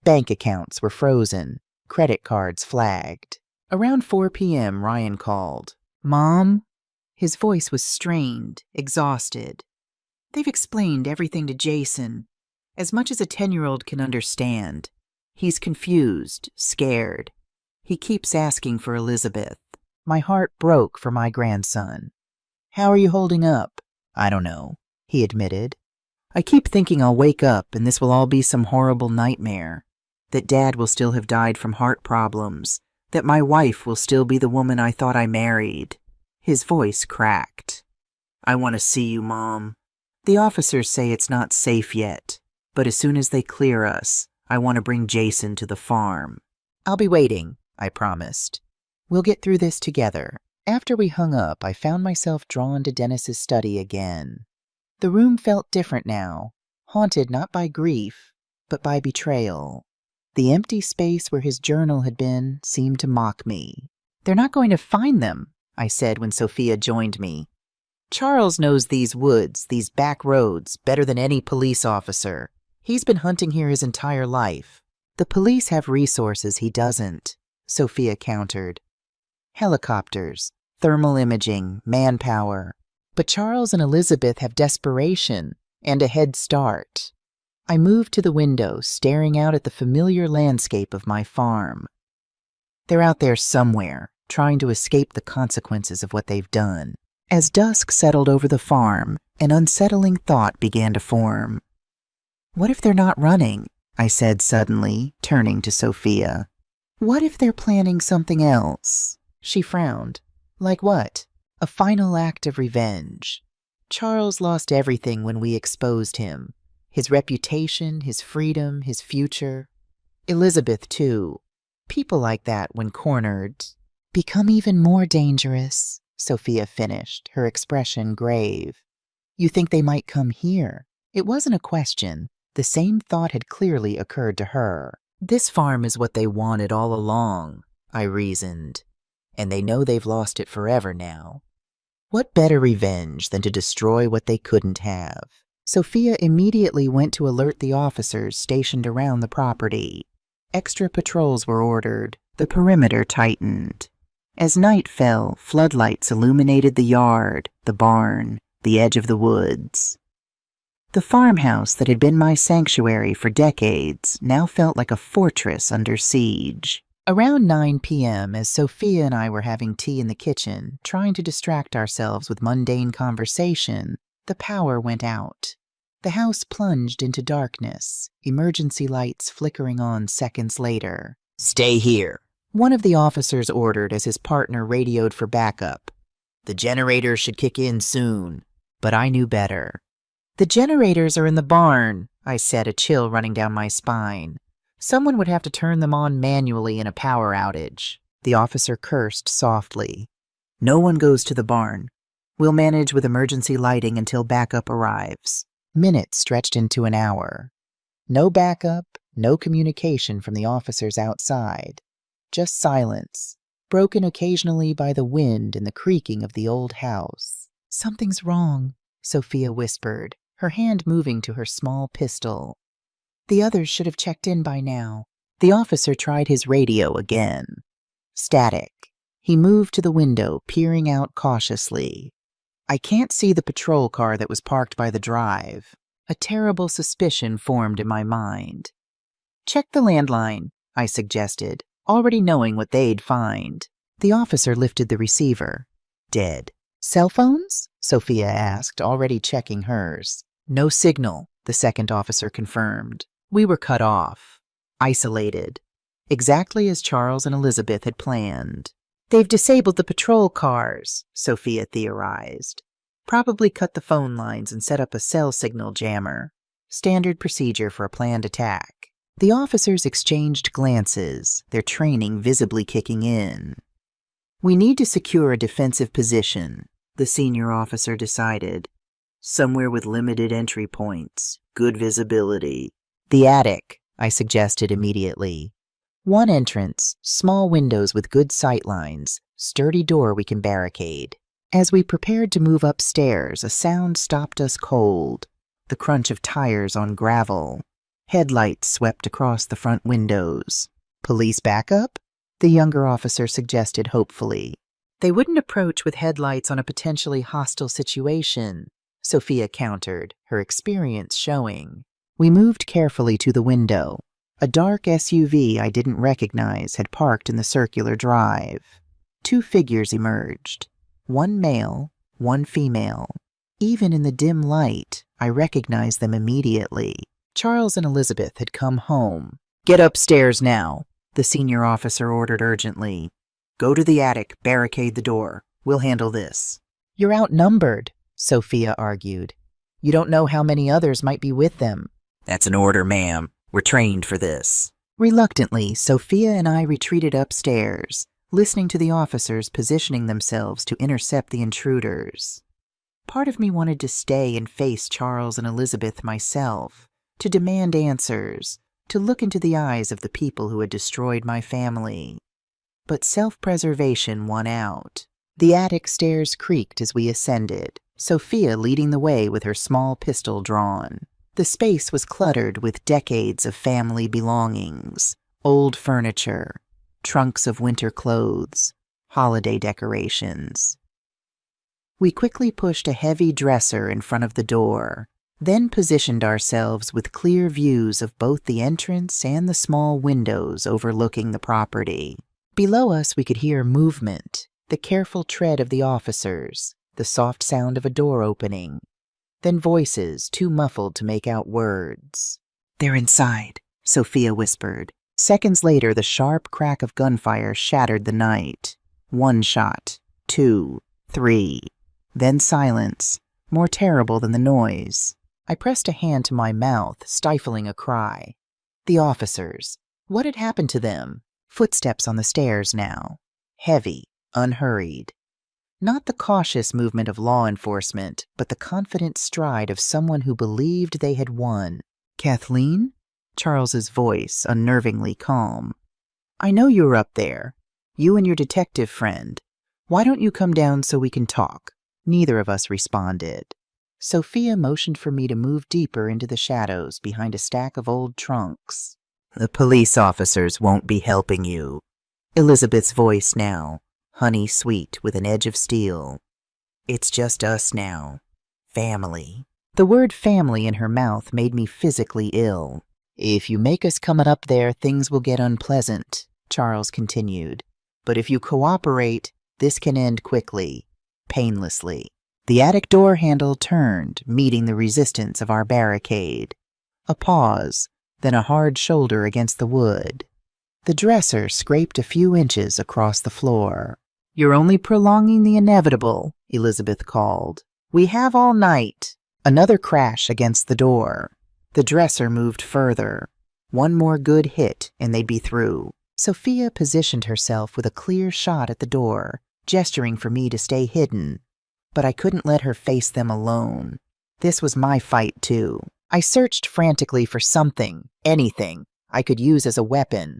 Bank accounts were frozen, credit cards flagged. Around 4 p.m., Ryan called. Mom? His voice was strained, exhausted. They've explained everything to Jason, as much as a 10-year-old can understand. He's confused, scared. He keeps asking for Elizabeth. My heart broke for my grandson. How are you holding up? I don't know, he admitted. I keep thinking I'll wake up and this will all be some horrible nightmare. That Dad will still have died from heart problems. That my wife will still be the woman I thought I married. His voice cracked. I want to see you, Mom. The officers say it's not safe yet, but as soon as they clear us, I want to bring Jason to the farm. I'll be waiting, I promised. We'll get through this together. After we hung up, I found myself drawn to Dennis's study again. The room felt different now, haunted not by grief, but by betrayal. The empty space where his journal had been seemed to mock me. They're not going to find them, I said when Sophia joined me. Charles knows these woods, these back roads, better than any police officer. He's been hunting here his entire life. The police have resources he doesn't, Sophia countered. Helicopters, thermal imaging, manpower. But Charles and Elizabeth have desperation and a head start. I moved to the window, staring out at the familiar landscape of my farm. They're out there somewhere, trying to escape the consequences of what they've done. As dusk settled over the farm, an unsettling thought began to form. What if they're not running? I said suddenly, turning to Sophia. What if they're planning something else? She frowned. Like what? A final act of revenge. Charles lost everything when we exposed him. His reputation, his freedom, his future. Elizabeth, too. People like that, when cornered, become even more dangerous, Sophia finished, her expression grave. You think they might come here? It wasn't a question. The same thought had clearly occurred to her. This farm is what they wanted all along, I reasoned. And they know they've lost it forever now. What better revenge than to destroy what they couldn't have? Sophia immediately went to alert the officers stationed around the property. Extra patrols were ordered. The perimeter tightened. As night fell, floodlights illuminated the yard, the barn, the edge of the woods. The farmhouse that had been my sanctuary for decades now felt like a fortress under siege. Around 9 p.m., as Sophia and I were having tea in the kitchen, trying to distract ourselves with mundane conversation, the power went out. The house plunged into darkness, emergency lights flickering on seconds later. Stay here, one of the officers ordered as his partner radioed for backup. The generators should kick in soon, but I knew better. The generators are in the barn, I said, a chill running down my spine. Someone would have to turn them on manually in a power outage. The officer cursed softly. No one goes to the barn. We'll manage with emergency lighting until backup arrives. Minutes stretched into an hour. No backup, no communication from the officers outside. Just silence, broken occasionally by the wind and the creaking of the old house. Something's wrong, Sophia whispered, her hand moving to her small pistol. The others should have checked in by now. The officer tried his radio again. Static. He moved to the window, peering out cautiously. I can't see the patrol car that was parked by the drive. A terrible suspicion formed in my mind. Check the landline, I suggested, already knowing what they'd find. The officer lifted the receiver. Dead. Cell phones? Sophia asked, already checking hers. No signal, the second officer confirmed. We were cut off. Isolated. Exactly as Charles and Elizabeth had planned. They've disabled the patrol cars, Sophia theorized. Probably cut the phone lines and set up a cell signal jammer. Standard procedure for a planned attack. The officers exchanged glances, their training visibly kicking in. We need to secure a defensive position, the senior officer decided. Somewhere with limited entry points, good visibility. The attic, I suggested immediately. One entrance, small windows with good sight lines, sturdy door we can barricade. As we prepared to move upstairs, a sound stopped us cold. The crunch of tires on gravel. Headlights swept across the front windows. Police backup? The younger officer suggested hopefully. They wouldn't approach with headlights on a potentially hostile situation, Sophia countered, her experience showing. We moved carefully to the window. A dark SUV I didn't recognize had parked in the circular drive. Two figures emerged. One male, one female. Even in the dim light, I recognized them immediately. Charles and Elizabeth had come home. Get upstairs now, the senior officer ordered urgently. Go to the attic, barricade the door. We'll handle this. You're outnumbered, Sophia argued. You don't know how many others might be with them. That's an order, ma'am. We're trained for this. Reluctantly, Sophia and I retreated upstairs, listening to the officers positioning themselves to intercept the intruders. Part of me wanted to stay and face Charles and Elizabeth myself, to demand answers, to look into the eyes of the people who had destroyed my family. But self-preservation won out. The attic stairs creaked as we ascended, Sophia leading the way with her small pistol drawn. The space was cluttered with decades of family belongings, old furniture, trunks of winter clothes, holiday decorations. We quickly pushed a heavy dresser in front of the door, then positioned ourselves with clear views of both the entrance and the small windows overlooking the property. Below us we could hear movement, the careful tread of the officers, the soft sound of a door opening, then voices too muffled to make out words. They're inside, Sophia whispered. Seconds later, the sharp crack of gunfire shattered the night. One shot, two, three, then silence, more terrible than the noise. I pressed a hand to my mouth, stifling a cry. The officers. What had happened to them? Footsteps on the stairs now. Heavy, unhurried. Not the cautious movement of law enforcement, but the confident stride of someone who believed they had won. Kathleen? Charles's voice, unnervingly calm. I know you were up there. You and your detective friend. Why don't you come down so we can talk? Neither of us responded. Sophia motioned for me to move deeper into the shadows behind a stack of old trunks. The police officers won't be helping you. Elizabeth's voice now, honey sweet with an edge of steel. It's just us now. Family. The word family in her mouth made me physically ill. If you make us come up there, things will get unpleasant, Charles continued. But if you cooperate, this can end quickly, painlessly. The attic door handle turned, meeting the resistance of our barricade. A pause, then a hard shoulder against the wood. The dresser scraped a few inches across the floor. You're only prolonging the inevitable, Elizabeth called. We have all night. Another crash against the door. The dresser moved further. One more good hit and they'd be through. Sophia positioned herself with a clear shot at the door, gesturing for me to stay hidden. But I couldn't let her face them alone. This was my fight, too. I searched frantically for something, anything, I could use as a weapon.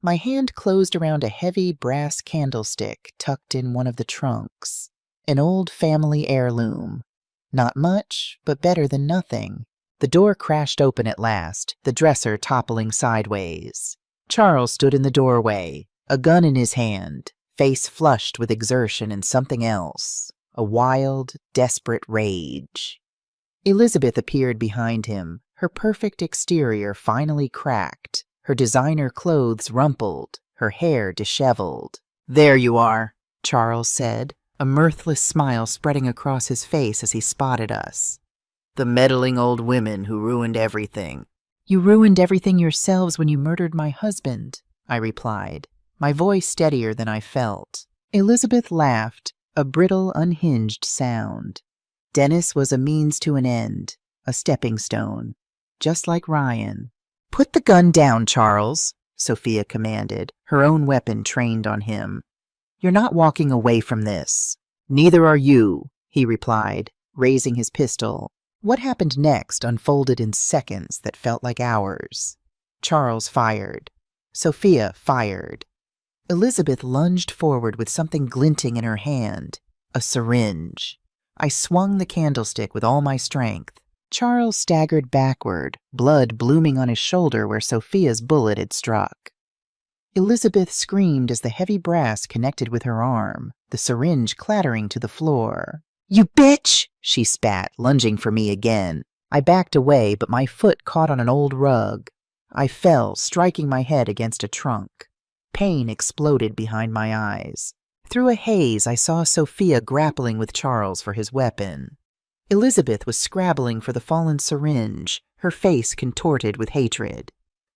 My hand closed around a heavy brass candlestick tucked in one of the trunks. An old family heirloom. Not much, but better than nothing. The door crashed open at last, the dresser toppling sideways. Charles stood in the doorway, a gun in his hand, face flushed with exertion and something else. A wild, desperate rage. Elizabeth appeared behind him, her perfect exterior finally cracked, her designer clothes rumpled, her hair disheveled. There you are, Charles said, a mirthless smile spreading across his face as he spotted us. "The meddling old women who ruined everything." "You ruined everything yourselves when you murdered my husband," I replied, my voice steadier than I felt. Elizabeth laughed, a brittle, unhinged sound. "Dennis was a means to an end, a stepping stone, just like Ryan." "Put the gun down, Charles," Sophia commanded, her own weapon trained on him. "You're not walking away from this." "Neither are you," he replied, raising his pistol. What happened next unfolded in seconds that felt like hours. Charles fired. Sophia fired. Elizabeth lunged forward with something glinting in her hand, a syringe. I swung the candlestick with all my strength. Charles staggered backward, blood blooming on his shoulder where Sophia's bullet had struck. Elizabeth screamed as the heavy brass connected with her arm, the syringe clattering to the floor. "You bitch!" she spat, lunging for me again. I backed away, but my foot caught on an old rug. I fell, striking my head against a trunk. Pain exploded behind my eyes. Through a haze, I saw Sophia grappling with Charles for his weapon. Elizabeth was scrabbling for the fallen syringe, her face contorted with hatred.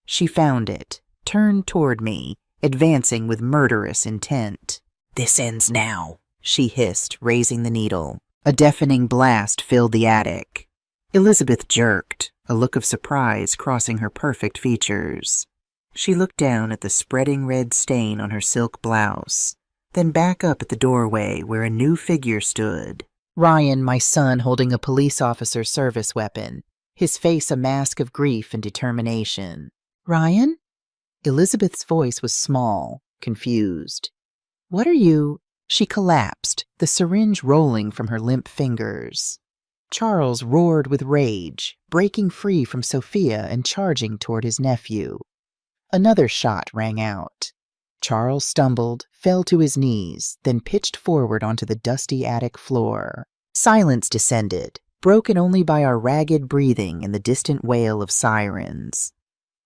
She found it, turned toward me, advancing with murderous intent. "This ends now," she hissed, raising the needle. A deafening blast filled the attic. Elizabeth jerked, a look of surprise crossing her perfect features. She looked down at the spreading red stain on her silk blouse, then back up at the doorway where a new figure stood. Ryan, my son, holding a police officer's service weapon, his face a mask of grief and determination. "Ryan?" Elizabeth's voice was small, confused. "What are you—" She collapsed, the syringe rolling from her limp fingers. Charles roared with rage, breaking free from Sophia and charging toward his nephew. Another shot rang out. Charles stumbled, fell to his knees, then pitched forward onto the dusty attic floor. Silence descended, broken only by our ragged breathing and the distant wail of sirens.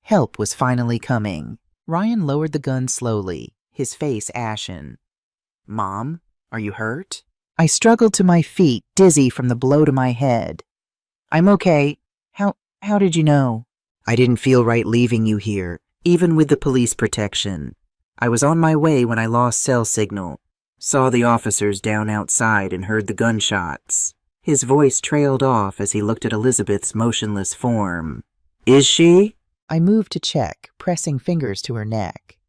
Help was finally coming. Ryan lowered the gun slowly, his face ashen. "Mom, are you hurt?" I struggled to my feet, dizzy from the blow to my head. "I'm okay. How did you know?" "I didn't feel right leaving you here, even with the police protection. I was on my way when I lost cell signal. Saw the officers down outside and heard the gunshots." His voice trailed off as he looked at Elizabeth's motionless form. "Is she?" I moved to check, pressing fingers to her neck.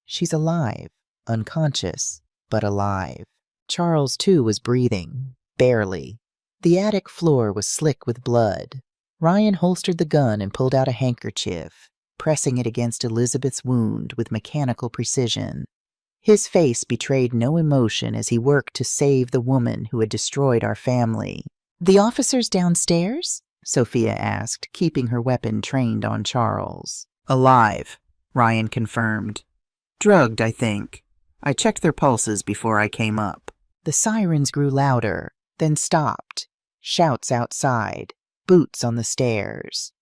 "She's alive, unconscious, but alive." Charles, too, was breathing, barely. The attic floor was slick with blood. Ryan holstered the gun and pulled out a handkerchief, pressing it against Elizabeth's wound with mechanical precision. His face betrayed no emotion as he worked to save the woman who had destroyed our family. "The officers downstairs?" Sophia asked, keeping her weapon trained on Charles. "Alive," Ryan confirmed. "Drugged, I think. I checked their pulses before I came up." The sirens grew louder, then stopped. Shouts outside, boots on the stairs.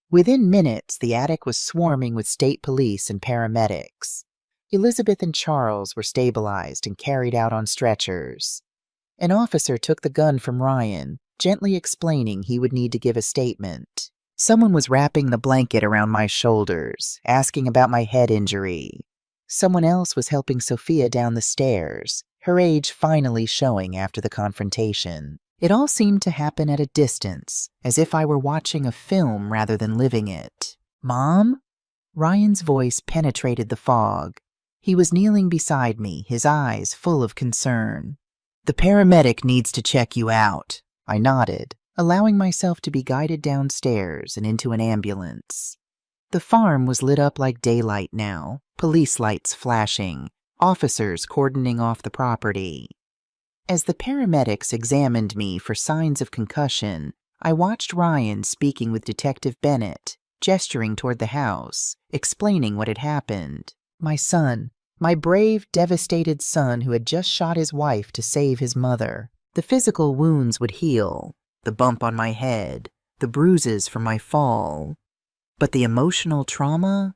Within minutes, the attic was swarming with state police and paramedics. Elizabeth and Charles were stabilized and carried out on stretchers. An officer took the gun from Ryan, gently explaining he would need to give a statement. Someone was wrapping the blanket around my shoulders, asking about my head injury. Someone else was helping Sophia down the stairs, her age finally showing after the confrontation. It all seemed to happen at a distance, as if I were watching a film rather than living it. "Mom?" Ryan's voice penetrated the fog. He was kneeling beside me, his eyes full of concern. "The paramedic needs to check you out." I nodded, allowing myself to be guided downstairs and into an ambulance. The farm was lit up like daylight now, police lights flashing, officers cordoning off the property. As the paramedics examined me for signs of concussion, I watched Ryan speaking with Detective Bennett, gesturing toward the house, explaining what had happened. My son, my brave, devastated son who had just shot his wife to save his mother. The physical wounds would heal, the bump on my head, the bruises from my fall. But the emotional trauma?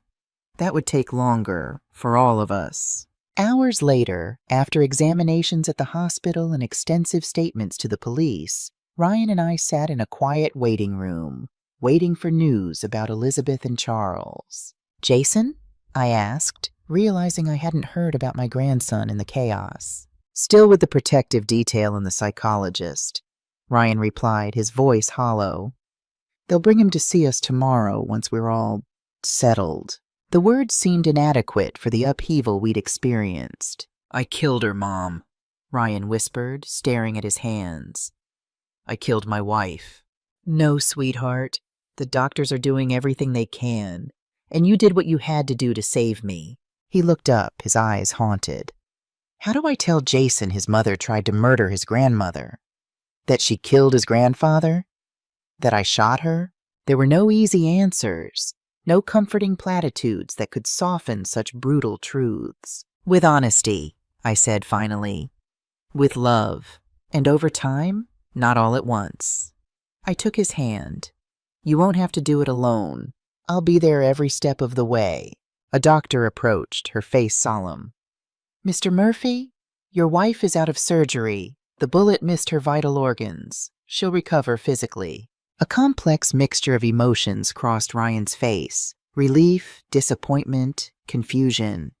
That would take longer, for all of us. Hours later, after examinations at the hospital and extensive statements to the police, Ryan and I sat in a quiet waiting room, waiting for news about Elizabeth and Charles. "Jason?" I asked, realizing I hadn't heard about my grandson in the chaos. "Still with the protective detail and the psychologist," Ryan replied, his voice hollow. "They'll bring him to see us tomorrow once we're all settled." The words seemed inadequate for the upheaval we'd experienced. "I killed her, Mom," Ryan whispered, staring at his hands. "I killed my wife." "No, sweetheart. The doctors are doing everything they can, and you did what you had to do to save me." He looked up, his eyes haunted. "How do I tell Jason his mother tried to murder his grandmother? That she killed his grandfather? That I shot her?" There were no easy answers. No comforting platitudes that could soften such brutal truths. "With honesty," I said finally. "With love. And over time, not all at once." I took his hand. "You won't have to do it alone. I'll be there every step of the way." A doctor approached, her face solemn. "Mr. Murphy, your wife is out of surgery. The bullet missed her vital organs. She'll recover physically." A complex mixture of emotions crossed Ryan's face. Relief, disappointment, confusion.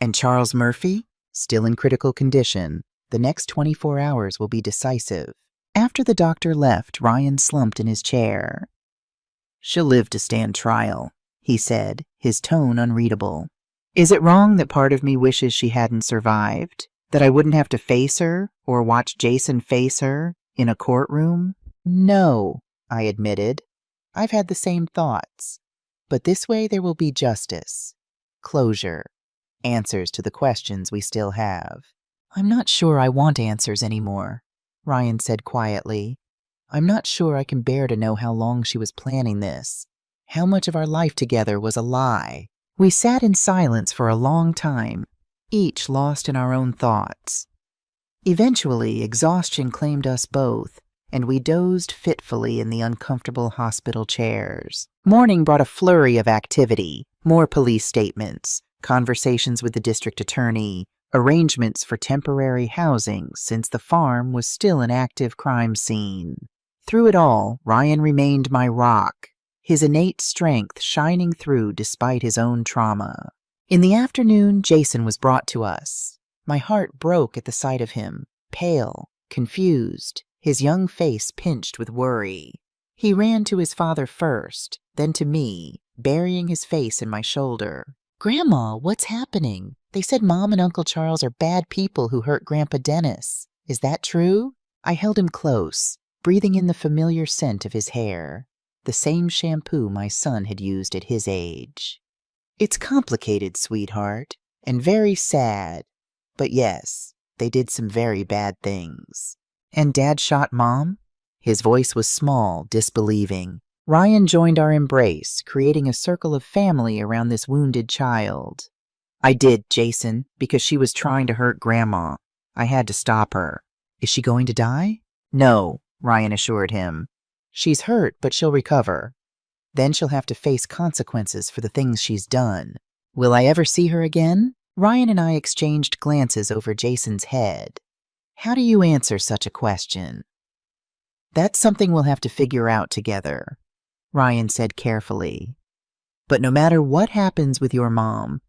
"And Charles Murphy? Still in critical condition. The next 24 hours will be decisive." After the doctor left, Ryan slumped in his chair. "She'll live to stand trial," he said, his tone unreadable. "Is it wrong that part of me wishes she hadn't survived? That I wouldn't have to face her, or watch Jason face her, in a courtroom?" "No," I admitted. "I've had the same thoughts. But this way there will be justice, closure, answers to the questions we still have." "I'm not sure I want answers anymore," Ryan said quietly. "I'm not sure I can bear to know how long she was planning this, how much of our life together was a lie." We sat in silence for a long time, each lost in our own thoughts. Eventually, exhaustion claimed us both, and we dozed fitfully in the uncomfortable hospital chairs. Morning brought a flurry of activity, more police statements, conversations with the district attorney, arrangements for temporary housing since the farm was still an active crime scene. Through it all, Ryan remained my rock, his innate strength shining through despite his own trauma. In the afternoon, Jason was brought to us. My heart broke at the sight of him, pale, confused, his young face pinched with worry. He ran to his father first, then to me, burying his face in my shoulder. "Grandma, what's happening? They said Mom and Uncle Charles are bad people who hurt Grandpa Dennis. Is that true?" I held him close, breathing in the familiar scent of his hair, the same shampoo my son had used at his age. "It's complicated, sweetheart, and very sad. But yes, they did some very bad things." "And Dad shot Mom?" His voice was small, disbelieving. Ryan joined our embrace, creating a circle of family around this wounded child. "I did, Jason, because she was trying to hurt Grandma. I had to stop her." "Is she going to die?" "No," Ryan assured him. "She's hurt, but she'll recover. Then she'll have to face consequences for the things she's done." "Will I ever see her again?" Ryan and I exchanged glances over Jason's head. "How do you answer such a question?" "That's something we'll have to figure out together," Ryan said carefully. "But no matter what happens with your mom,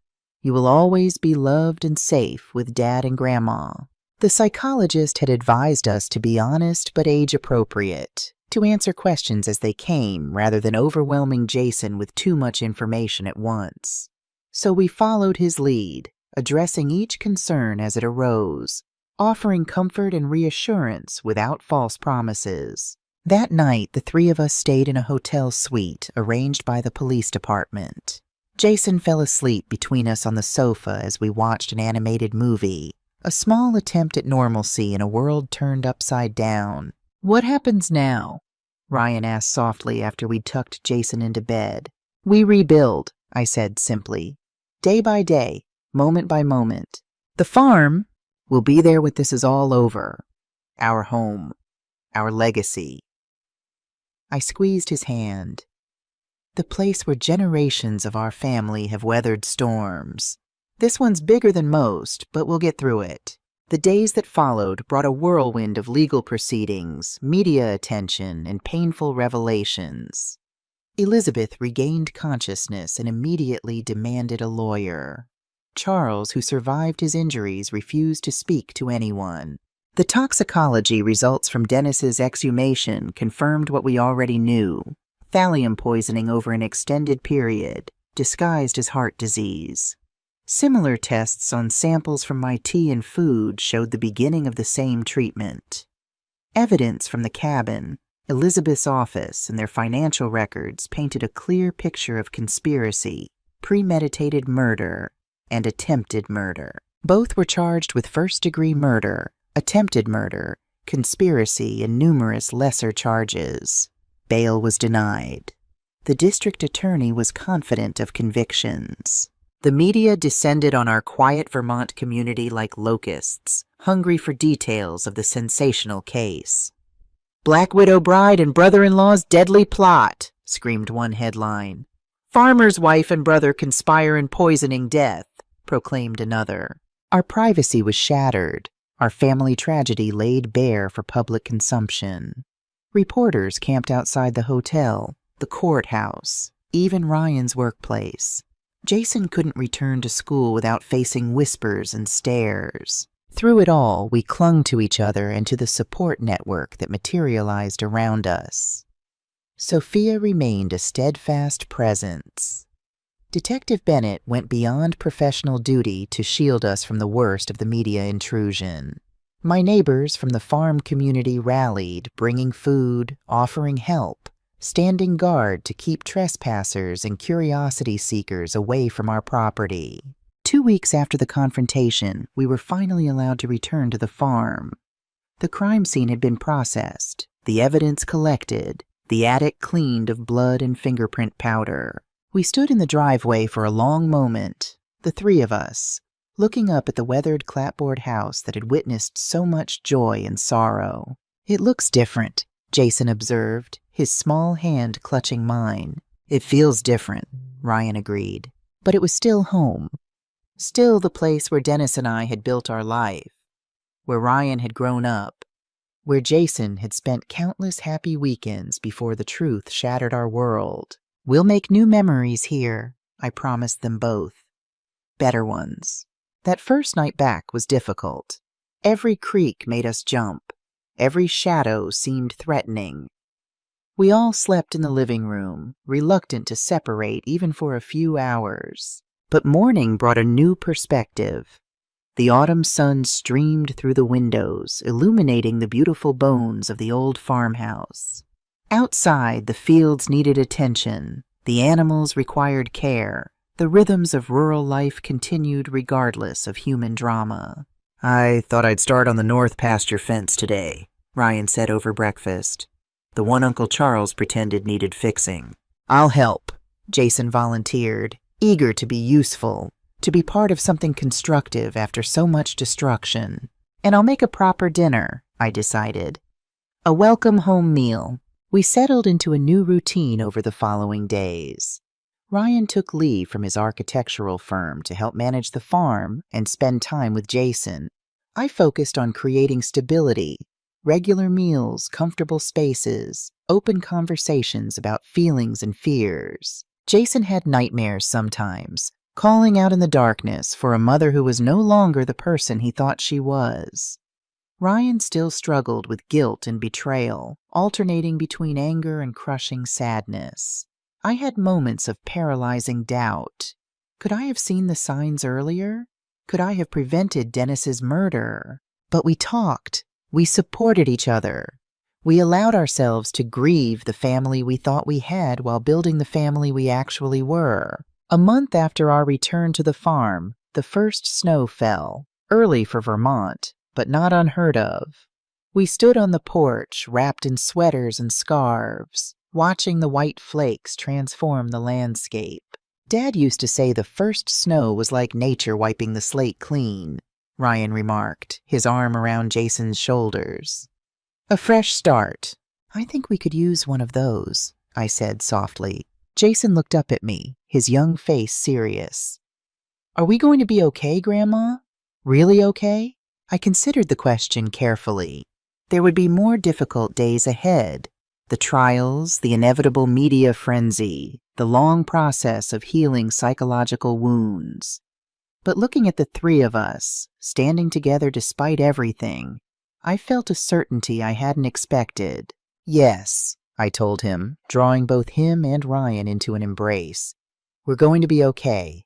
you will always be loved and safe with Dad and Grandma." The psychologist had advised us to be honest but age-appropriate, to answer questions as they came rather than overwhelming Jason with too much information at once. So we followed his lead, addressing each concern as it arose, offering comfort and reassurance without false promises. That night, the three of us stayed in a hotel suite arranged by the police department. Jason fell asleep between us on the sofa as we watched an animated movie, a small attempt at normalcy in a world turned upside down. "What happens now?" Ryan asked softly after we'd tucked Jason into bed. "We rebuild," I said simply. "Day by day, moment by moment. The farm will be there when this is all over. Our home, our legacy." I squeezed his hand. "The place where generations of our family have weathered storms. This one's bigger than most, but we'll get through it. The days that followed brought a whirlwind of legal proceedings, media attention, and painful revelations. Elizabeth regained consciousness and immediately demanded a lawyer. Charles, who survived his injuries, refused to speak to anyone. The toxicology results from Dennis's exhumation confirmed what we already knew: thallium poisoning over an extended period, disguised as heart disease. Similar tests on samples from my tea and food showed the beginning of the same treatment. Evidence from the cabin, Elizabeth's office, and their financial records painted a clear picture of conspiracy, premeditated murder, and attempted murder. Both were charged with first-degree murder, attempted murder, conspiracy, and numerous lesser charges. Bail was denied. The district attorney was confident of convictions. The media descended on our quiet Vermont community like locusts, hungry for details of the sensational case. "Black Widow Bride and Brother-in-Law's Deadly Plot," screamed one headline. "Farmer's wife and brother conspire in poisoning death," proclaimed another. Our privacy was shattered, our family tragedy laid bare for public consumption. Reporters camped outside the hotel, the courthouse, even Ryan's workplace. Jason couldn't return to school without facing whispers and stares. Through it all, we clung to each other and to the support network that materialized around us. Sophia remained a steadfast presence. Detective Bennett went beyond professional duty to shield us from the worst of the media intrusion. My neighbors from the farm community rallied, bringing food, offering help, standing guard to keep trespassers and curiosity seekers away from our property. 2 weeks after the confrontation, we were finally allowed to return to the farm. The crime scene had been processed, the evidence collected, the attic cleaned of blood and fingerprint powder. We stood in the driveway for a long moment, the three of us, looking up at the weathered clapboard house that had witnessed so much joy and sorrow. "It looks different," Jason observed, his small hand clutching mine. "It feels different," Ryan agreed. But it was still home. Still the place where Dennis and I had built our life, where Ryan had grown up, where Jason had spent countless happy weekends before the truth shattered our world. "We'll make new memories here," I promised them both. Better ones. That first night back was difficult. Every creak made us jump. Every shadow seemed threatening. We all slept in the living room, reluctant to separate even for a few hours. But morning brought a new perspective. The autumn sun streamed through the windows, illuminating the beautiful bones of the old farmhouse. Outside, the fields needed attention, the animals required care, the rhythms of rural life continued regardless of human drama. "I thought I'd start on the north pasture fence today," Ryan said over breakfast. "The one Uncle Charles pretended needed fixing." "I'll help," Jason volunteered, eager to be useful, to be part of something constructive after so much destruction. "And I'll make a proper dinner," I decided. A welcome home meal. We settled into a new routine over the following days. Ryan took leave from his architectural firm to help manage the farm and spend time with Jason. I focused on creating stability, regular meals, comfortable spaces, open conversations about feelings and fears. Jason had nightmares sometimes, calling out in the darkness for a mother who was no longer the person he thought she was. Ryan still struggled with guilt and betrayal, alternating between anger and crushing sadness. I had moments of paralyzing doubt. Could I have seen the signs earlier? Could I have prevented Dennis's murder? But we talked. We supported each other. We allowed ourselves to grieve the family we thought we had while building the family we actually were. A month after our return to the farm, the first snow fell, early for Vermont, but not unheard of. We stood on the porch, wrapped in sweaters and scarves, watching the white flakes transform the landscape. Dad used to say the first snow was like nature wiping the slate clean, Ryan remarked, his arm around Jason's shoulders. "A fresh start. I think we could use one of those," I said softly. Jason looked up at me, his young face serious. Are we going to be okay, Grandma? Really okay? I considered the question carefully. There would be more difficult days ahead. The trials, the inevitable media frenzy, the long process of healing psychological wounds. But looking at the three of us, standing together despite everything, I felt a certainty I hadn't expected. Yes, I told him, drawing both him and Ryan into an embrace. We're going to be okay.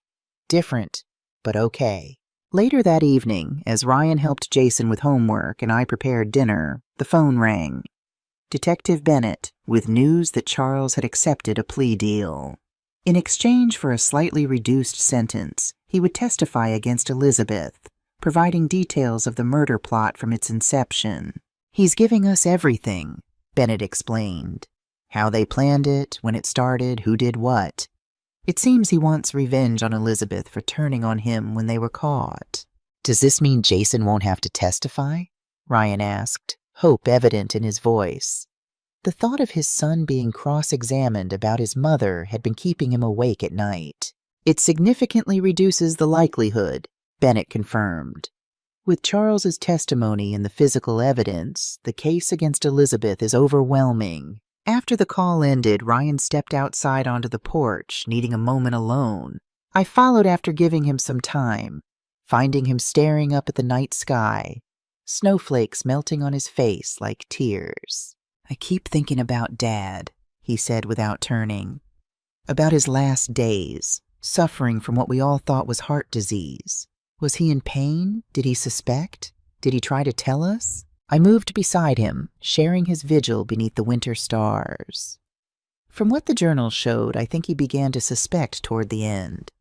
Different, but okay. Later that evening, as Ryan helped Jason with homework and I prepared dinner, the phone rang. Detective Bennett, with news that Charles had accepted a plea deal. In exchange for a slightly reduced sentence, he would testify against Elizabeth, providing details of the murder plot from its inception. He's giving us everything, Bennett explained. How they planned it, when it started, who did what. It seems he wants revenge on Elizabeth for turning on him when they were caught. Does this mean Jason won't have to testify? Ryan asked, hope evident in his voice. The thought of his son being cross-examined about his mother had been keeping him awake at night. It significantly reduces the likelihood, Bennett confirmed. With Charles's testimony and the physical evidence, the case against Elizabeth is overwhelming. After the call ended, Ryan stepped outside onto the porch, needing a moment alone. I followed after giving him some time, finding him staring up at the night sky, snowflakes melting on his face like tears. I keep thinking about Dad, he said without turning. About his last days, suffering from what we all thought was heart disease. Was he in pain? Did he suspect? Did he try to tell us? I moved beside him, sharing his vigil beneath the winter stars. From what the journal showed, I think he began to suspect toward the end.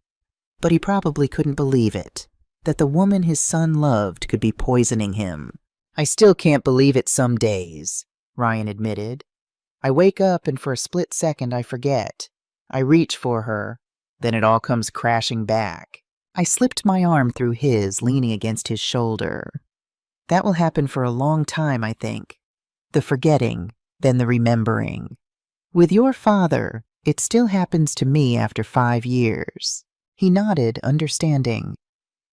But he probably couldn't believe it, that the woman his son loved could be poisoning him. I still can't believe it some days, Ryan admitted. I wake up and for a split second I forget. I reach for her, then it all comes crashing back. I slipped my arm through his, leaning against his shoulder. That will happen for a long time, I think. The forgetting, then the remembering. With your father, it still happens to me after 5 years. He nodded, understanding.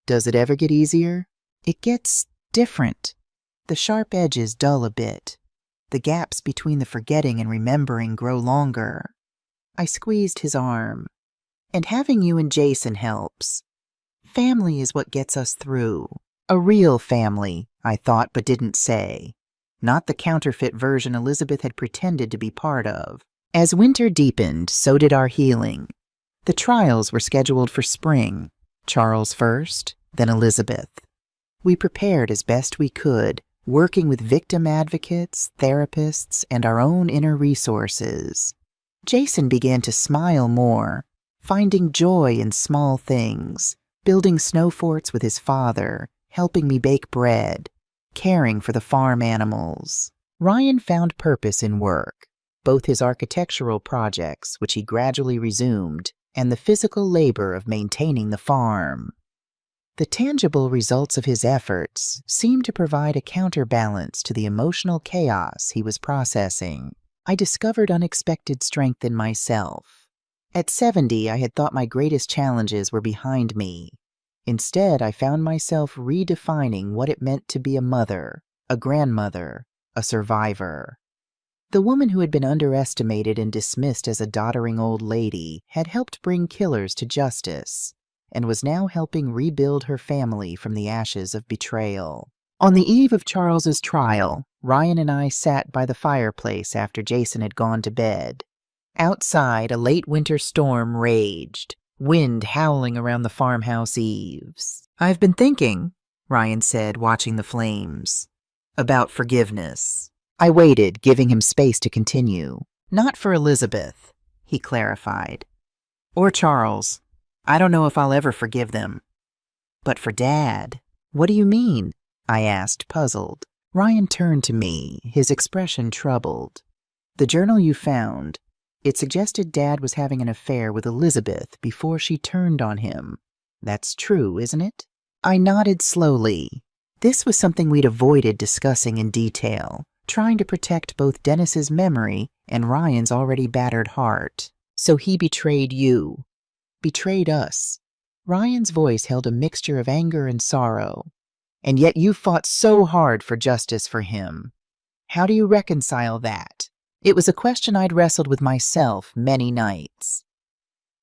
Does it ever get easier? It gets different. The sharp edges dull a bit. The gaps between the forgetting and remembering grow longer. I squeezed his arm. And having you and Jason helps. Family is what gets us through. A real family, I thought but didn't say. Not the counterfeit version Elizabeth had pretended to be part of. As winter deepened, so did our healing. The trials were scheduled for spring. Charles first, then Elizabeth. We prepared as best we could, working with victim advocates, therapists, and our own inner resources. Jason began to smile more, finding joy in small things, building snow forts with his father, helping me bake bread, caring for the farm animals. Ryan found purpose in work, both his architectural projects, which he gradually resumed, and the physical labor of maintaining the farm. The tangible results of his efforts seemed to provide a counterbalance to the emotional chaos he was processing. I discovered unexpected strength in myself. At 70, I had thought my greatest challenges were behind me. Instead, I found myself redefining what it meant to be a mother, a grandmother, a survivor. The woman who had been underestimated and dismissed as a doddering old lady had helped bring killers to justice, and was now helping rebuild her family from the ashes of betrayal. On the eve of Charles's trial, Ryan and I sat by the fireplace after Jason had gone to bed. Outside, a late winter storm raged, wind howling around the farmhouse eaves. "I've been thinking," Ryan said, watching the flames, "about forgiveness." I waited, giving him space to continue. "Not for Elizabeth," he clarified. "Or Charles. I don't know if I'll ever forgive them. But for Dad." "What do you mean?" I asked, puzzled. Ryan turned to me, his expression troubled. "The journal you found, it suggested Dad was having an affair with Elizabeth before she turned on him. That's true, isn't it?" I nodded slowly. This was something we'd avoided discussing in detail, trying to protect both Dennis's memory and Ryan's already battered heart. "So he betrayed you. Betrayed us. Ryan's voice held a mixture of anger and sorrow. And yet you fought so hard for justice for him. How do you reconcile that? It was a question I'd wrestled with myself many nights.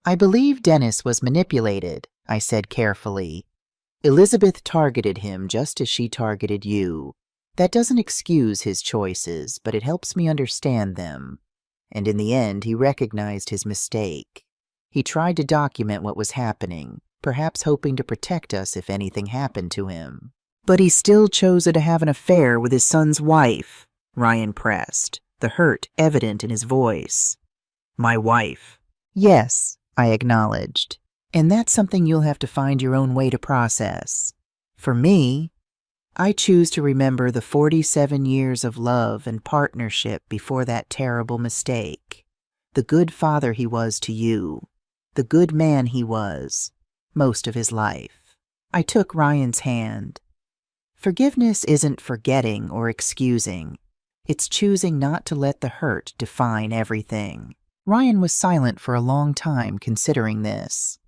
I believe Dennis was manipulated, I said carefully. Elizabeth targeted him just as she targeted you. That doesn't excuse his choices, but it helps me understand them. And in the end, he recognized his mistake. He tried to document what was happening, perhaps hoping to protect us if anything happened to him. But he still chose to have an affair with his son's wife, Ryan pressed, the hurt evident in his voice. My wife. Yes, I acknowledged. And that's something you'll have to find your own way to process. For me, I choose to remember the 47 years of love and partnership before that terrible mistake. The good father he was to you. The good man he was, most of his life. I took Ryan's hand. Forgiveness isn't forgetting or excusing. It's choosing not to let the hurt define everything. Ryan was silent for a long time, considering this.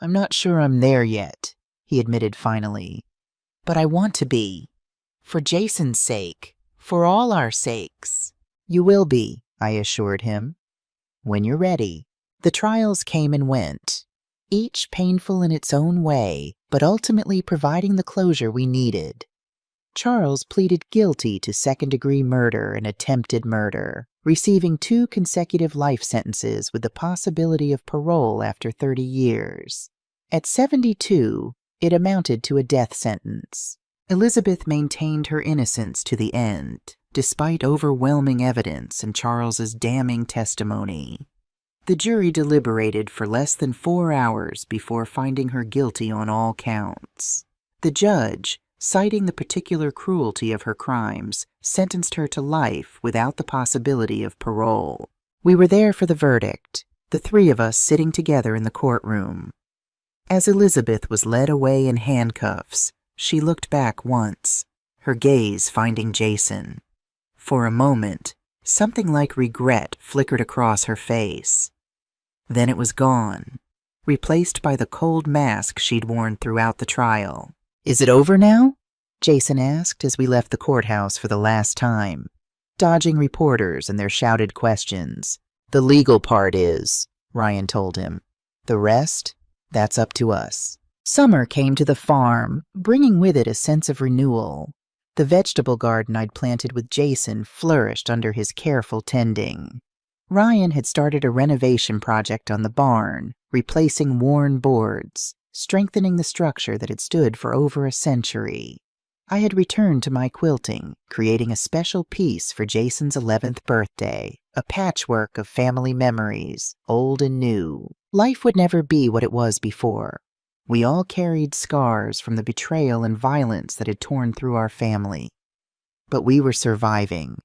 I'm not sure I'm there yet, he admitted finally. But I want to be. For Jason's sake. For all our sakes. You will be, I assured him. When you're ready. The trials came and went, each painful in its own way, but ultimately providing the closure we needed. Charles pleaded guilty to second-degree murder and attempted murder, receiving 2 consecutive life sentences with the possibility of parole after 30 years. At 72, it amounted to a death sentence. Elizabeth maintained her innocence to the end, despite overwhelming evidence and Charles's damning testimony. The jury deliberated for less than 4 hours before finding her guilty on all counts. The judge, citing the particular cruelty of her crimes, sentenced her to life without the possibility of parole. We were there for the verdict, the 3 of us sitting together in the courtroom. As Elizabeth was led away in handcuffs, she looked back once, her gaze finding Jason. For a moment, something like regret flickered across her face. Then it was gone, replaced by the cold mask she'd worn throughout the trial. Is it over now? Jason asked as we left the courthouse for the last time, dodging reporters and their shouted questions. The legal part is, Ryan told him. The rest, that's up to us. Summer came to the farm, bringing with it a sense of renewal. The vegetable garden I'd planted with Jason flourished under his careful tending. Ryan had started a renovation project on the barn, replacing worn boards, strengthening the structure that had stood for over a century. I had returned to my quilting, creating a special piece for Jason's 11th birthday, a patchwork of family memories, old and new. Life would never be what it was before. We all carried scars from the betrayal and violence that had torn through our family. But we were surviving.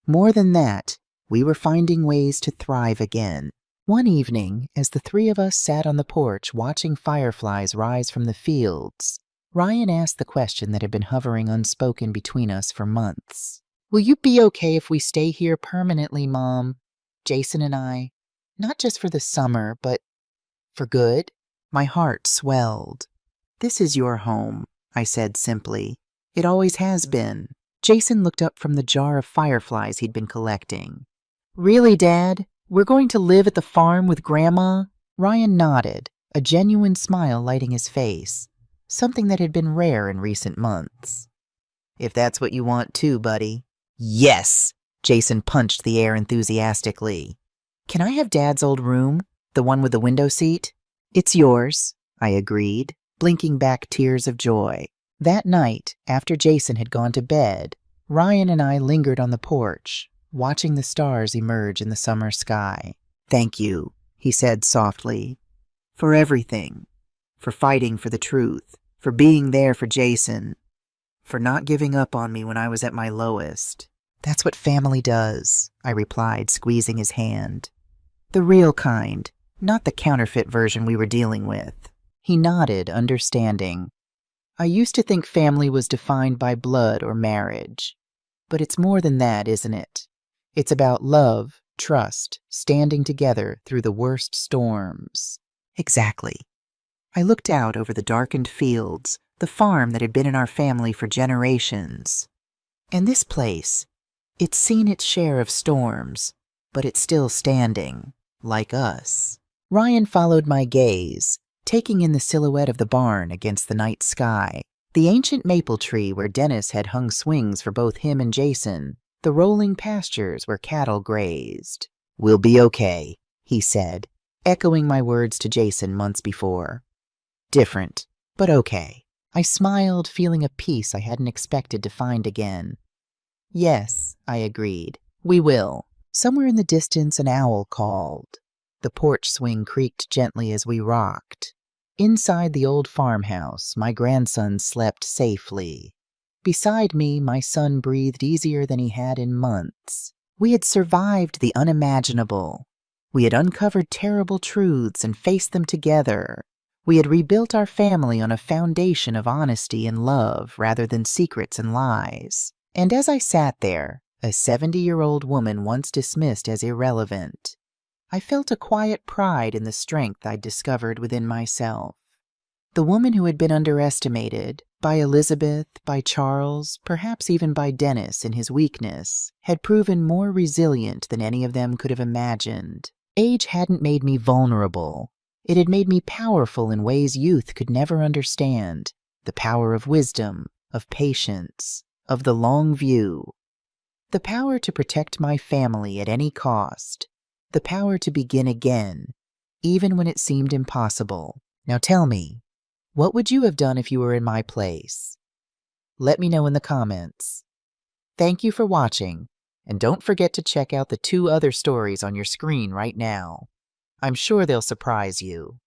More than that, we were finding ways to thrive again. One evening, as the 3 of us sat on the porch watching fireflies rise from the fields, Ryan asked the question that had been hovering unspoken between us for months. Will you be okay if we stay here permanently, Mom? Jason and I. Not just for the summer, but for good? My heart swelled. This is your home, I said simply. It always has been. Jason looked up from the jar of fireflies he'd been collecting. Really, Dad? We're going to live at the farm with Grandma? Ryan nodded, a genuine smile lighting his face, something that had been rare in recent months. If that's what you want too, buddy. Yes! Jason punched the air enthusiastically. Can I have Dad's old room? The one with the window seat? It's yours, I agreed, blinking back tears of joy. That night, after Jason had gone to bed, Ryan and I lingered on the porch, watching the stars emerge in the summer sky. Thank you, he said softly, for everything, for fighting for the truth, for being there for Jason, for not giving up on me when I was at my lowest. That's what family does, I replied, squeezing his hand. The real kind, not the counterfeit version we were dealing with. He nodded, understanding. I used to think family was defined by blood or marriage. But it's more than that, isn't it? It's about love, trust, standing together through the worst storms. Exactly. I looked out over the darkened fields, the farm that had been in our family for generations. And this place, it's seen its share of storms, but it's still standing, like us. Ryan followed my gaze, taking in the silhouette of the barn against the night sky, the ancient maple tree where Dennis had hung swings for both him and Jason, the rolling pastures where cattle grazed. "We'll be okay," he said, echoing my words to Jason months before. Different, but okay. I smiled, feeling a peace I hadn't expected to find again. "Yes," I agreed, "we will." Somewhere in the distance, an owl called. The porch swing creaked gently as we rocked. Inside the old farmhouse, my grandson slept safely. Beside me, my son breathed easier than he had in months. We had survived the unimaginable. We had uncovered terrible truths and faced them together. We had rebuilt our family on a foundation of honesty and love rather than secrets and lies. And as I sat there, a 70-year-old woman once dismissed as irrelevant, I felt a quiet pride in the strength I'd discovered within myself. The woman who had been underestimated, by Elizabeth, by Charles, perhaps even by Dennis in his weakness, had proven more resilient than any of them could have imagined. Age hadn't made me vulnerable. It had made me powerful in ways youth could never understand. The power of wisdom, of patience, of the long view. The power to protect my family at any cost. The power to begin again, even when it seemed impossible. Now tell me, what would you have done if you were in my place? Let me know in the comments. Thank you for watching, and don't forget to check out the 2 other stories on your screen right now. I'm sure they'll surprise you.